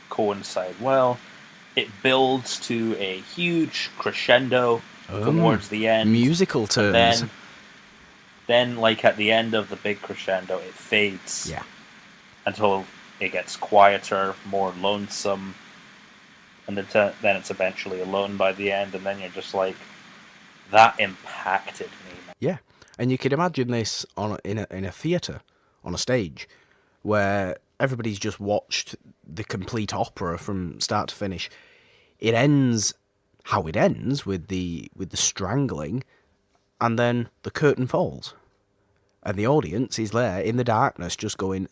coincide well. It builds to a huge crescendo towards the end. Musical terms. Then at the end of the big crescendo, it fades. Yeah. Until it gets quieter, more lonesome, and then it's eventually alone by the end, and then you're just like, that impacted me. Yeah, and you could imagine this in a theatre, on a stage, where everybody's just watched the complete opera from start to finish. It ends how it ends, with the strangling, and then the curtain falls, and the audience is there in the darkness, just going,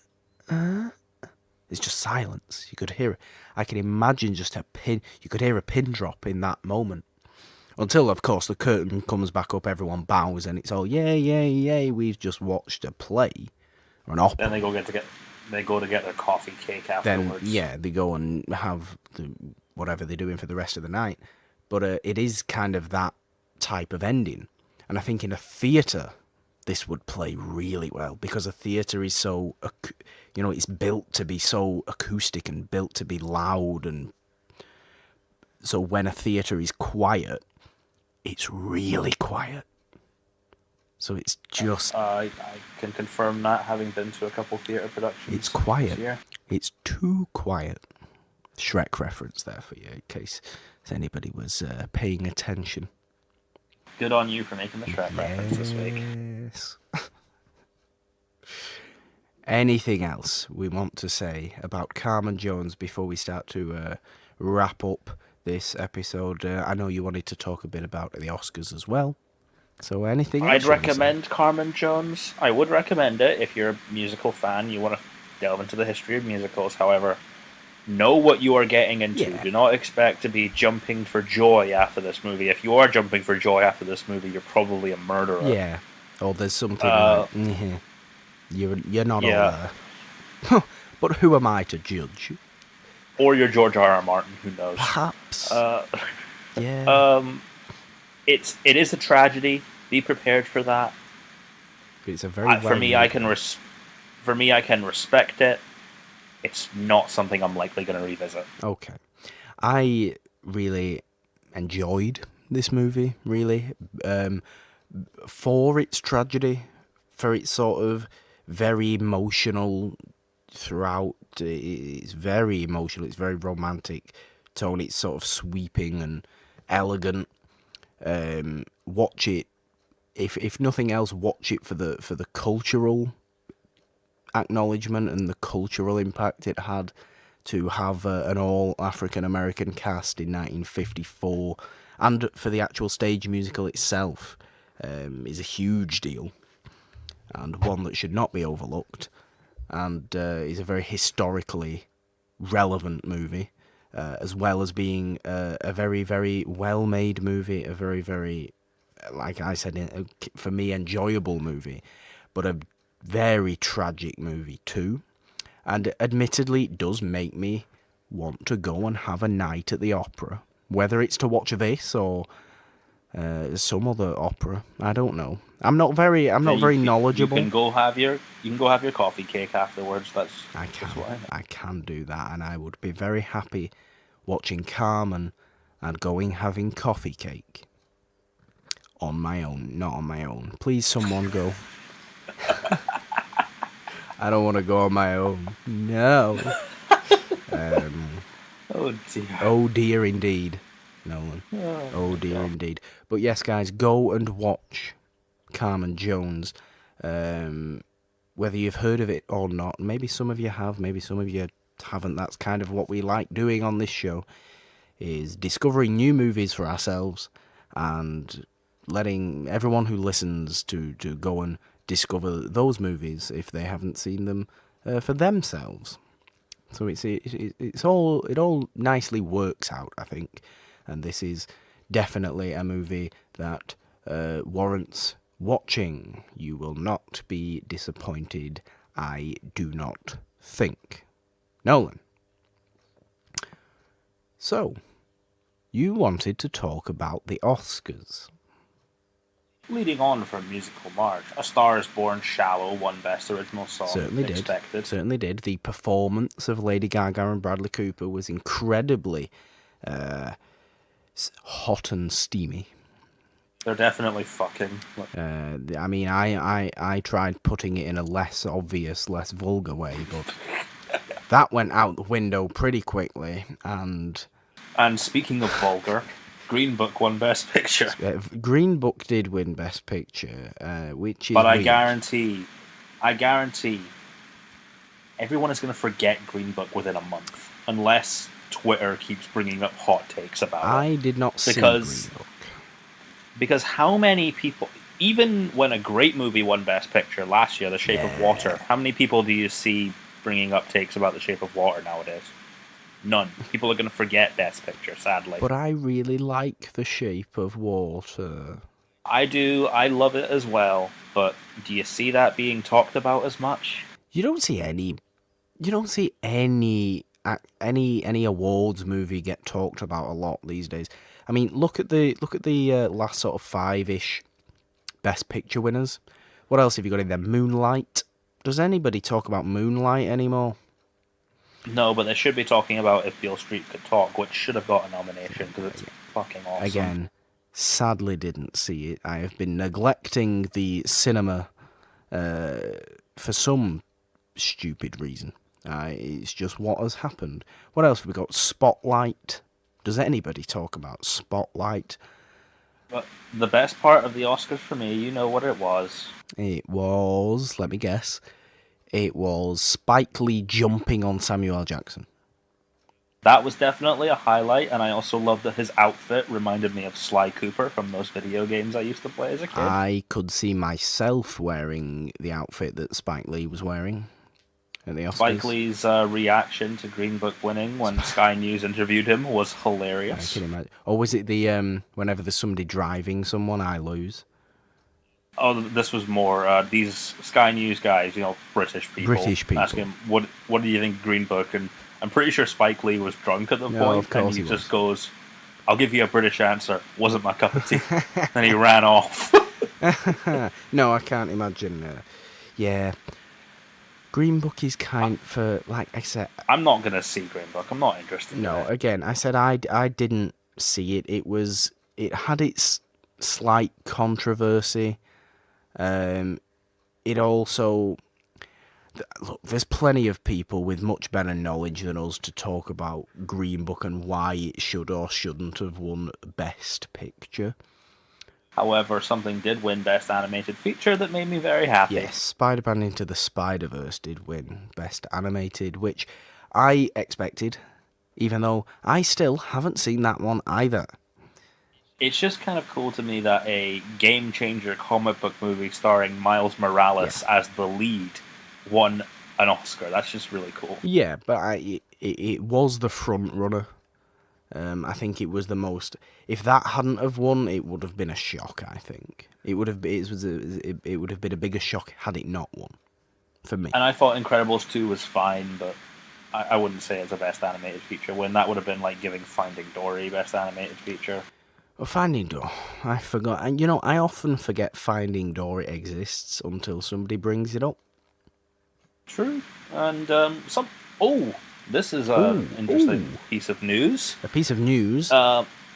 It's just silence. You could hear it. I can imagine just you could hear a pin drop in that moment. Until, of course, the curtain comes back up, everyone bows, and it's all, yay, yay, yay, we've just watched a play, or an opera. Then they go to get their coffee cake afterwards. Then, yeah, they go and have whatever they're doing for the rest of the night. But it is kind of that type of ending. And I think in a theatre, this would play really well, because a theatre is so, it's built to be so acoustic and built to be loud, and so when a theatre is quiet, it's really quiet. So it's just... I can confirm that, having been to a couple theatre productions. It's quiet. This year. It's too quiet. Shrek reference there for you, in case anybody was paying attention. Good on you for making the Shrek reference this week. Yes. Anything else we want to say about Carmen Jones before we start to wrap up this episode? I know you wanted to talk a bit about the Oscars as well. So anything else? I'd recommend Carmen Jones. I would recommend it if you're a musical fan. You want to delve into the history of musicals. However, know what you are getting into. Yeah. Do not expect to be jumping for joy after this movie. If you are jumping for joy after this movie, you're probably a murderer. Yeah. Or there's something like, you're not all there. But who am I to judge? Or you're George R.R. Martin. Who knows? Perhaps. Yeah. It is a tragedy. Be prepared for that. It's a very for me, I can respect it. It's not something I'm likely going to revisit. Okay. I really enjoyed this movie, really. For its tragedy, for its sort of very emotional throughout. It's very emotional, it's very romantic tone, it's sort of sweeping and elegant. Watch it, if nothing else, watch it for the cultural acknowledgement and the cultural impact it had to have an all African American cast in 1954, and for the actual stage musical itself is a huge deal and one that should not be overlooked, and is a very historically relevant movie, as well as being a very, very well-made movie, a very, very, like I said, for me, enjoyable movie, but a very tragic movie too, and admittedly it does make me want to go and have a night at the opera, whether it's to watch this or some other opera. I don't know. I'm not very knowledgeable. You can go have your coffee cake afterwards. I can do that, and I would be very happy watching Carmen and having coffee cake on my own, not on my own. Please, someone go. I don't want to go on my own. No. Oh dear. Oh dear indeed, Nolan. Oh dear indeed. But yes, guys, go and watch Carmen Jones. Whether you've heard of it or not, maybe some of you have, maybe some of you haven't. That's kind of what we like doing on this show, is discovering new movies for ourselves and letting everyone who listens to go and discover those movies if they haven't seen them for themselves. So it all nicely works out, I think, and this is definitely a movie that warrants watching. You will not be disappointed, I do not think. Nolan. So, you wanted to talk about the Oscars. Leading on from Musical March, A Star is Born Shallow won Best Original Song. Certainly did. The performance of Lady Gaga and Bradley Cooper was incredibly hot and steamy. They're definitely fucking. I mean, I tried putting it in a less obvious, less vulgar way, but that went out the window pretty quickly. And speaking of vulgar, Green Book won Best Picture. Green Book did win Best Picture, which is. But weird. I guarantee, everyone is going to forget Green Book within a month, unless Twitter keeps bringing up hot takes about it. I did not see Green Book. Because how many people, even when a great movie won Best Picture last year, The Shape of Water, how many people do you see bringing up takes about The Shape of Water nowadays? None. People are going to forget Best Picture, sadly. But I really like The Shape of Water. I do. I love it as well. But do you see that being talked about as much? You don't see any awards movie get talked about a lot these days. I mean, look at the last sort of 5-ish Best Picture winners. What else have you got in there? Moonlight. Does anybody talk about Moonlight anymore? No, but they should be talking about If Beale Street Could Talk, which should have got a nomination because it's fucking awesome. Again, sadly didn't see it. I have been neglecting the cinema for some stupid reason. It's just what has happened. What else have we got? Spotlight. Does anybody talk about Spotlight? But the best part of the Oscars for me, you know what it was. It was, let me guess, it was Spike Lee jumping on Samuel L. Jackson. That was definitely a highlight, and I also loved that his outfit reminded me of Sly Cooper from those video games I used to play as a kid. I could see myself wearing the outfit that Spike Lee was wearing at the Oscars. Spike Lee's reaction to Green Book winning when Sky News interviewed him was hilarious. I can imagine. Or was it the whenever there's somebody driving someone, I lose? Oh, this was more these Sky News guys, British people. Asking him, what do you think of Green Book? And I'm pretty sure Spike Lee was drunk at the point, of course and he just was. goes, "I'll give you a British answer. Wasn't my cup of tea." And he ran off. No, I can't imagine. Yeah, Green Book is for, like I said. I'm not gonna see Green Book. I'm not interested. No, in it. again, I said I didn't see it. It had its slight controversy. It also. Look, there's plenty of people with much better knowledge than us to talk about Green Book and why it should or shouldn't have won Best Picture. However, something did win Best Animated Feature that made me very happy. Yes, Spider-Man Into the Spider-Verse did win Best Animated, which I expected, even though I still haven't seen that one either. It's just kind of cool to me that a game-changer comic book movie starring Miles Morales as the lead won an Oscar. That's just really cool. Yeah, but it was the front runner. I think it was the most. If that hadn't have won, it would have been a shock. I think it would have. It would have been a bigger shock had it not won. For me. And I thought Incredibles 2 was fine, but I wouldn't say it's a Best Animated Feature win. That would have been like giving Finding Dory Best Animated Feature. Well, Finding Dory, I forgot. And I often forget Finding Dory exists until somebody brings it up. True. And this is an interesting piece of news. A piece of news.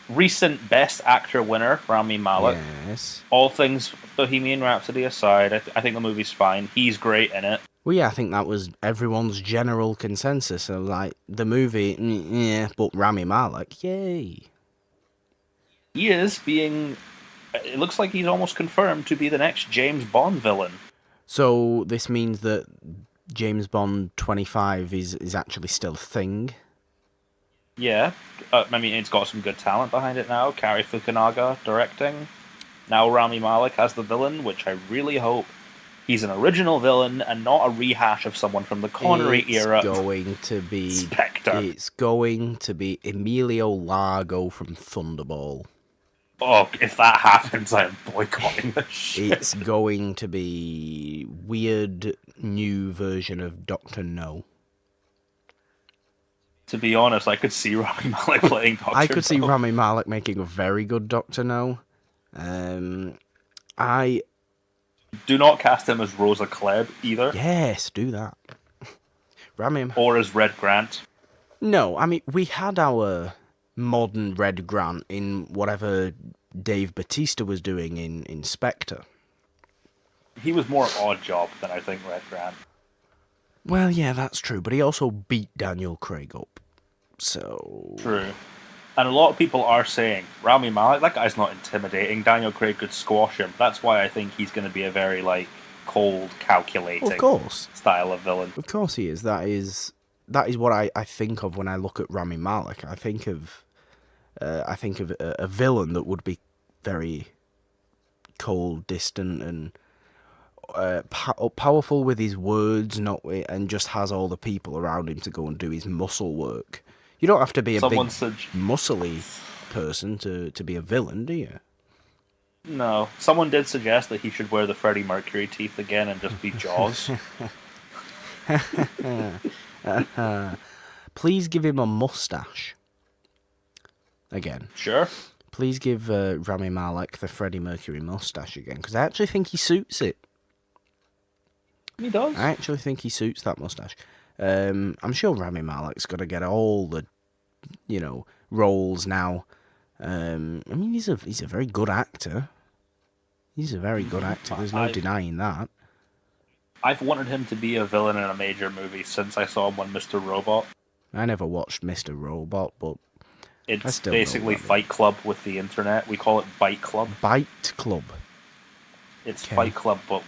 Recent Best Actor winner, Rami Malek. Yes. All things Bohemian Rhapsody aside, I think the movie's fine. He's great in it. Well, yeah, I think that was everyone's general consensus. So, like, the movie, yeah, but Rami Malek, yay. He is being... It looks like he's almost confirmed to be the next James Bond villain. So, this means that James Bond 25 is actually still a thing? Yeah. It's got some good talent behind it now. Cary Fukunaga directing. Now Rami Malek as the villain, which I really hope he's an original villain and not a rehash of someone from the Connery era. It's going to be... Spectre. It's going to be Emilio Largo from Thunderball. Oh, if that happens, I'm boycotting this shit. It's going to be weird new version of Dr. No. To be honest, I could see Rami Malek playing Dr. I could see No. Rami Malek making a very good Dr. No. I... Do not cast him as Rosa Klebb, either. Yes, do that. Rami... Or as Red Grant. No, I mean, we had our modern Red Grant in whatever Dave Bautista was doing in Spectre. He was more odd job than I think Red Grant. Well, yeah, that's true, but he also beat Daniel Craig up, so... True. And a lot of people are saying, Rami Malek, that guy's not intimidating, Daniel Craig could squash him. That's why I think he's going to be a very, cold, calculating style of villain. Of course he is. That is what I think of when I look at Rami Malek. I think of a villain that would be very cold, distant, and powerful with his words, and just has all the people around him to go and do his muscle work. You don't have to be a big, muscly person to be a villain, do you? No. Someone did suggest that he should wear the Freddie Mercury teeth again and just be Jaws. Please give him a mustache. Again. Sure. Please give Rami Malek the Freddie Mercury mustache again, because I actually think he suits it. He does. I actually think he suits that mustache. I'm sure Rami Malek's going to get all the, roles now. He's a very good actor. He's a very good actor. There's no denying that. I've wanted him to be a villain in a major movie since I saw him on Mr. Robot. I never watched Mr. Robot, but I It's still basically know that. Fight Club with the internet. We call it Bite Club. Bite Club. It's Okay. Fight Club, but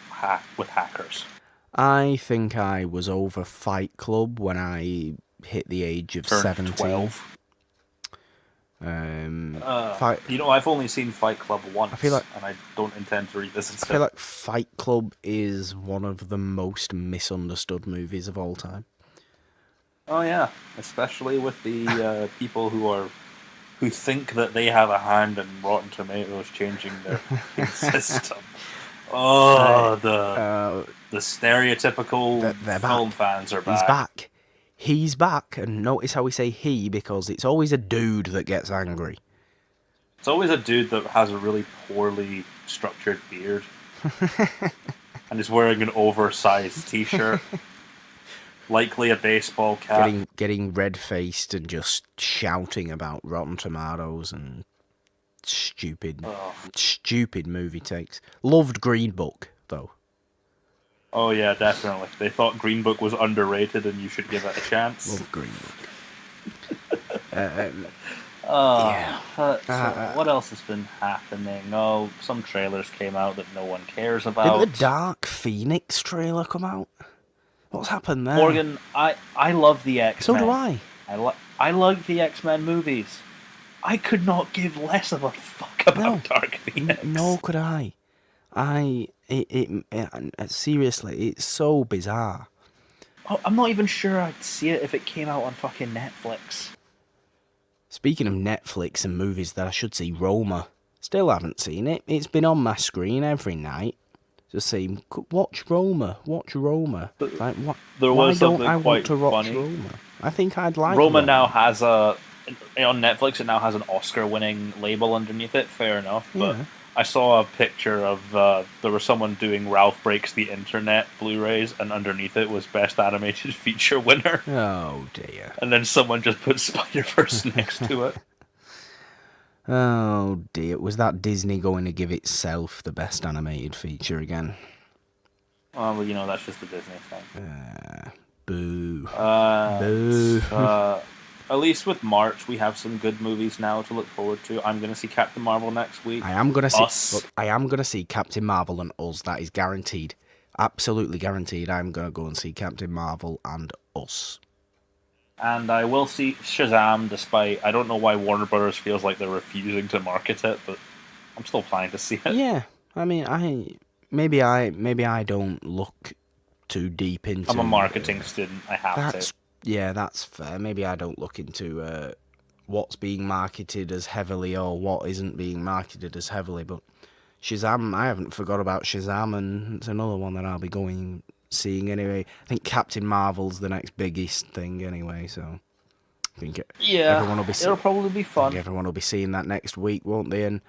with hackers. I think I was over Fight Club when I hit the age of Turned 17. 12. I've only seen Fight Club once, and I don't intend to revisit it. I feel like Fight Club is one of the most misunderstood movies of all time. Oh yeah, especially with the people who think that they have a hand in Rotten Tomatoes changing their system. Oh, the stereotypical film fans are back. He's back, and notice how we say he, because it's always a dude that gets angry. It's always a dude that has a really poorly structured beard and is wearing an oversized t-shirt, likely a baseball cap. Getting red-faced and just shouting about Rotten Tomatoes and stupid movie takes. Loved Green Book, though. Oh yeah, definitely. They thought Green Book was underrated and you should give it a chance. Love Green Book. What else has been happening? Oh, some trailers came out that no one cares about. Did the Dark Phoenix trailer come out? What's happened there? Morgan, I love the X-Men. So do I. I like the X-Men movies. I could not give less of a fuck about Dark Phoenix. No, could I. Seriously, it's so bizarre. Oh, I'm not even sure I'd see it if it came out on fucking Netflix. Speaking of Netflix and movies that I should see, Roma. Still haven't seen it. It's been on my screen every night. Just saying, watch Roma. Like, what? Why don't I want to watch Roma? I think I'd like Roma. Now has on Netflix. It now has an Oscar-winning label underneath it. Fair enough, but. Yeah. I saw a picture of there was someone doing Ralph Breaks the Internet Blu-rays, and underneath it was Best Animated Feature winner. Oh dear! And then someone just put Spider-Verse next to it. Oh dear! Was that Disney going to give itself the Best Animated Feature again? Well, that's just the Disney thing. Boo! Boo! At least with March, we have some good movies now to look forward to. I'm going to see Captain Marvel next week. I am going to see Captain Marvel and Us. That is guaranteed. Absolutely guaranteed. I'm going to go and see Captain Marvel and Us. And I will see Shazam, despite... I don't know why Warner Brothers feels like they're refusing to market it, but I'm still planning to see it. Yeah. I mean, maybe I don't look too deep into... I'm a marketing student. I have to. Yeah, that's fair. Maybe I don't look into what's being marketed as heavily or what isn't being marketed as heavily, but Shazam, I haven't forgot about Shazam, and it's another one that I'll be seeing anyway. I think Captain Marvel's the next biggest thing anyway, so I think everyone will be it'll probably be fun. I think everyone will be seeing that next week, won't they? And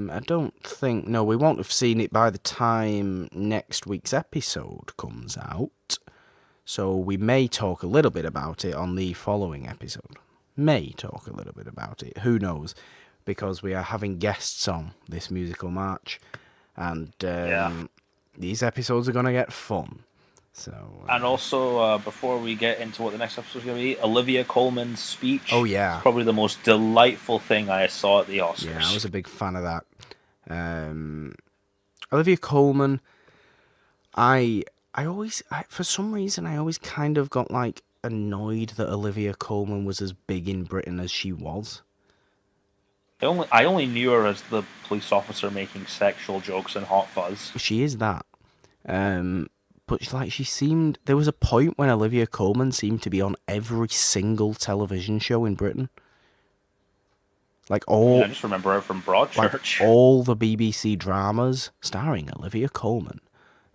I don't think... No, we won't have seen it by the time next week's episode comes out. So we may talk a little bit about it on the following episode. Who knows? Because we are having guests on this musical March. And these episodes are going to get fun. So. And also, before we get into what the next episode is going to be, Olivia Colman's speech. Oh, yeah. Is probably the most delightful thing I saw at the Oscars. Yeah, I was a big fan of that. Olivia Colman, for some reason, I always kind of got, annoyed that Olivia Colman was as big in Britain as she was. I only knew her as the police officer making sexual jokes in Hot Fuzz. She is that. But, she seemed... There was a point when Olivia Colman seemed to be on every single television show in Britain. I just remember her from Broadchurch. All the BBC dramas starring Olivia Colman.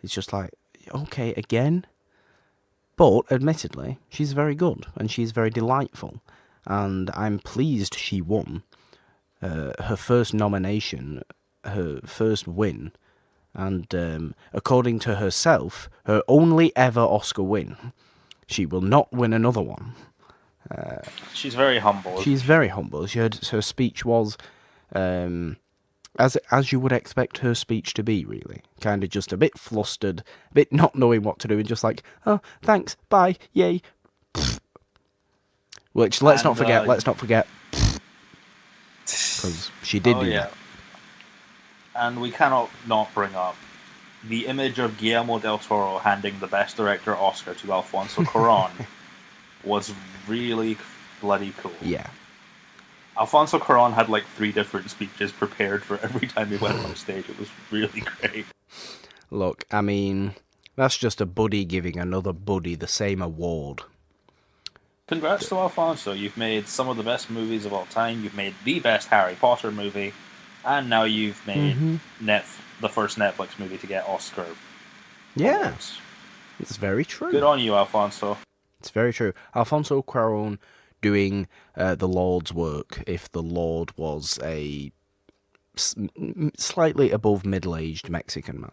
It's just okay, again? But, admittedly, she's very good, and she's very delightful, and I'm pleased she won her first nomination, her first win, and according to herself, her only ever Oscar win. She will not win another one. She's very humble. She's very humble. Her speech was, as you would expect her speech to be, really. Kind of just a bit flustered, a bit not knowing what to do, and just like, oh, thanks, bye, yay. Which, let's not forget, because she did do that. And we cannot not bring up the image of Guillermo del Toro handing the Best Director Oscar to Alfonso Cuarón was really bloody cool. Yeah. Alfonso Cuarón had like 3 different speeches prepared for every time he went on stage. It was really great. Look, I mean, that's just a buddy giving another buddy the same award. Congrats to Alfonso. You've made some of the best movies of all time. You've made the best Harry Potter movie. And now you've made the first Netflix movie to get Oscar awards. It's very true. Good on you, Alfonso. It's very true. Alfonso Cuarón doing the Lord's work, if the Lord was a slightly above middle-aged Mexican man.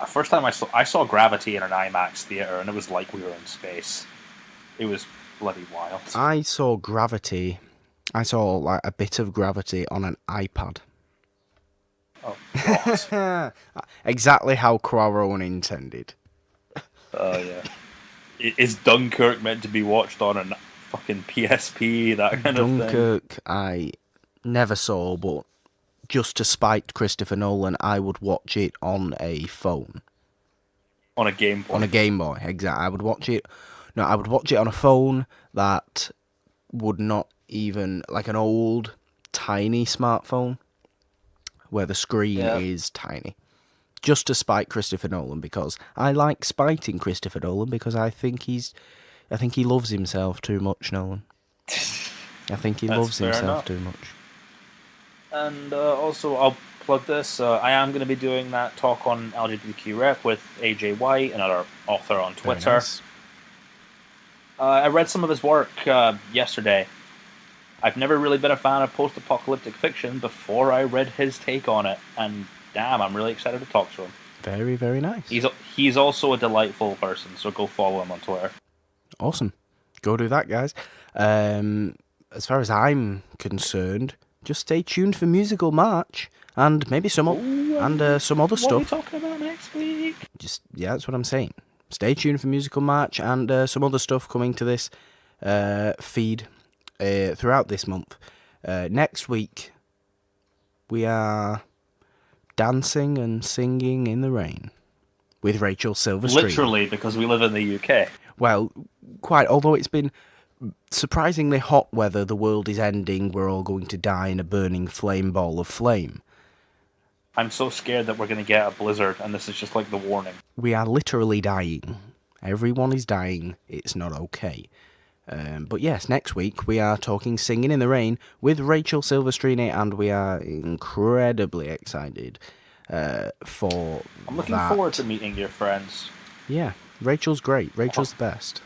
First time I saw Gravity in an IMAX theater, and it was like we were in space. It was bloody wild. I saw like a bit of Gravity on an iPad. Oh, God. Exactly how Cuarón intended. Oh, yeah. Is Dunkirk meant to be watched on a fucking PSP, that kind of thing? Dunkirk I never saw, but just to spite Christopher Nolan, I would watch it on a phone. On a Game Boy. On a Game Boy, exactly. I would watch it on a phone that would not even, like an old, tiny smartphone, where the screen is tiny. Just to spite Christopher Nolan, because I like spiting Christopher Nolan, because I think he loves himself too much, Nolan. I think he loves himself too much. And also, I'll plug this. I am going to be doing that talk on LGBTQ rep with AJ White, another author on Twitter. Nice. I read some of his work yesterday. I've never really been a fan of post-apocalyptic fiction before I read his take on it, and damn, I'm really excited to talk to him. Very, very nice. He's also a delightful person, so go follow him on Twitter. Awesome. Go do that, guys. As far as I'm concerned, just stay tuned for Musical March and maybe some other stuff. What are we talking about next week? That's what I'm saying. Stay tuned for Musical March and some other stuff coming to this feed throughout this month. Next week, we are dancing and singing in the rain with Rachel Silverstream. Literally, because we live in the UK. Well, quite. Although it's been surprisingly hot weather, the world is ending, we're all going to die in a burning flame ball of flame. I'm so scared that we're going to get a blizzard, and this is just like the warning. We are literally dying. Everyone is dying. It's not okay. But yes, next week we are talking Singing in the Rain with Rachel Silverstream, and we are incredibly excited for I'm looking forward to meeting your friends. Yeah, Rachel's great. Rachel's the best.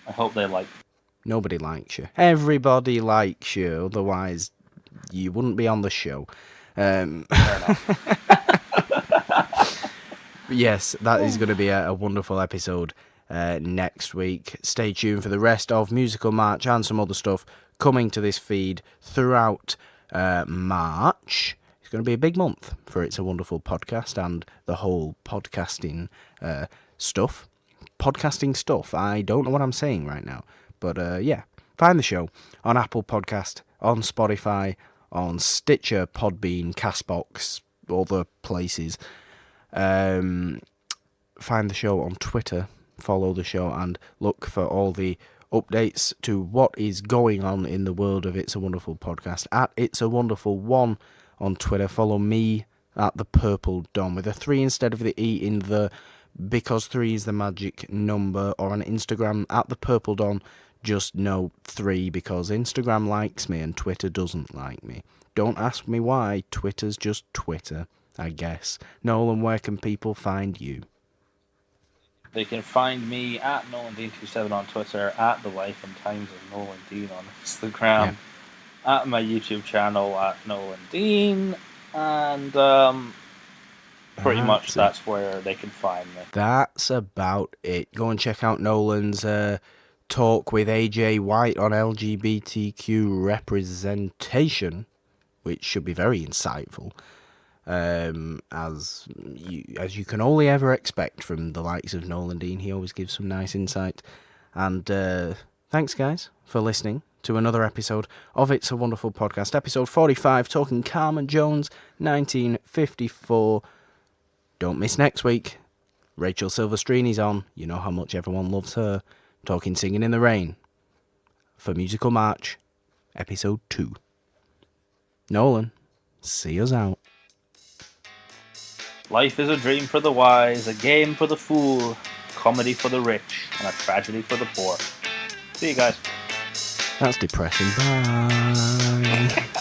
I hope they like. Nobody likes you. Everybody likes you, otherwise you wouldn't be on the show. Fair enough. Yes, that is going to be a wonderful episode next week. Stay tuned for the rest of Musical March and some other stuff coming to this feed throughout March. It's going to be a big month for It's a Wonderful Podcast and the whole podcasting stuff. Podcasting stuff. I don't know what I'm saying right now. But yeah, find the show on Apple Podcast, on Spotify, on Stitcher, Podbean, Castbox, other places. Find the show on Twitter, follow the show, and look for all the updates to what is going on in the world of It's a Wonderful Podcast at It's a Wonderful One on Twitter. Follow me at the Purple Dom with a 3 instead of the E in the, because 3 is the magic number, or on Instagram at the Purple Dom. Just no 3 because Instagram likes me and Twitter doesn't like me. Don't ask me why. Twitter's just Twitter, I guess. Nolan, where can people find you? They can find me at NolanDean27 on Twitter, at The Life and Times of Nolan Dean on Instagram, at my YouTube channel at Nolan Dean, and pretty much that's where they can find me. That's about it. Go and check out Nolan's talk with AJ White on LGBTQ representation which should be very insightful, as you can only ever expect from the likes of Nolan Dean. He always gives some nice insight. And thanks, guys, for listening to another episode of It's a Wonderful Podcast, episode 45, talking Carmen Jones, 1954. Don't miss next week. Rachel Silvestrini's on. You know how much everyone loves her. Talking Singing in the Rain for Musical March, episode 2. Nolan, see us out. Life is a dream for the wise, a game for the fool, comedy for the rich, and a tragedy for the poor. See you guys. That's depressing. Bye.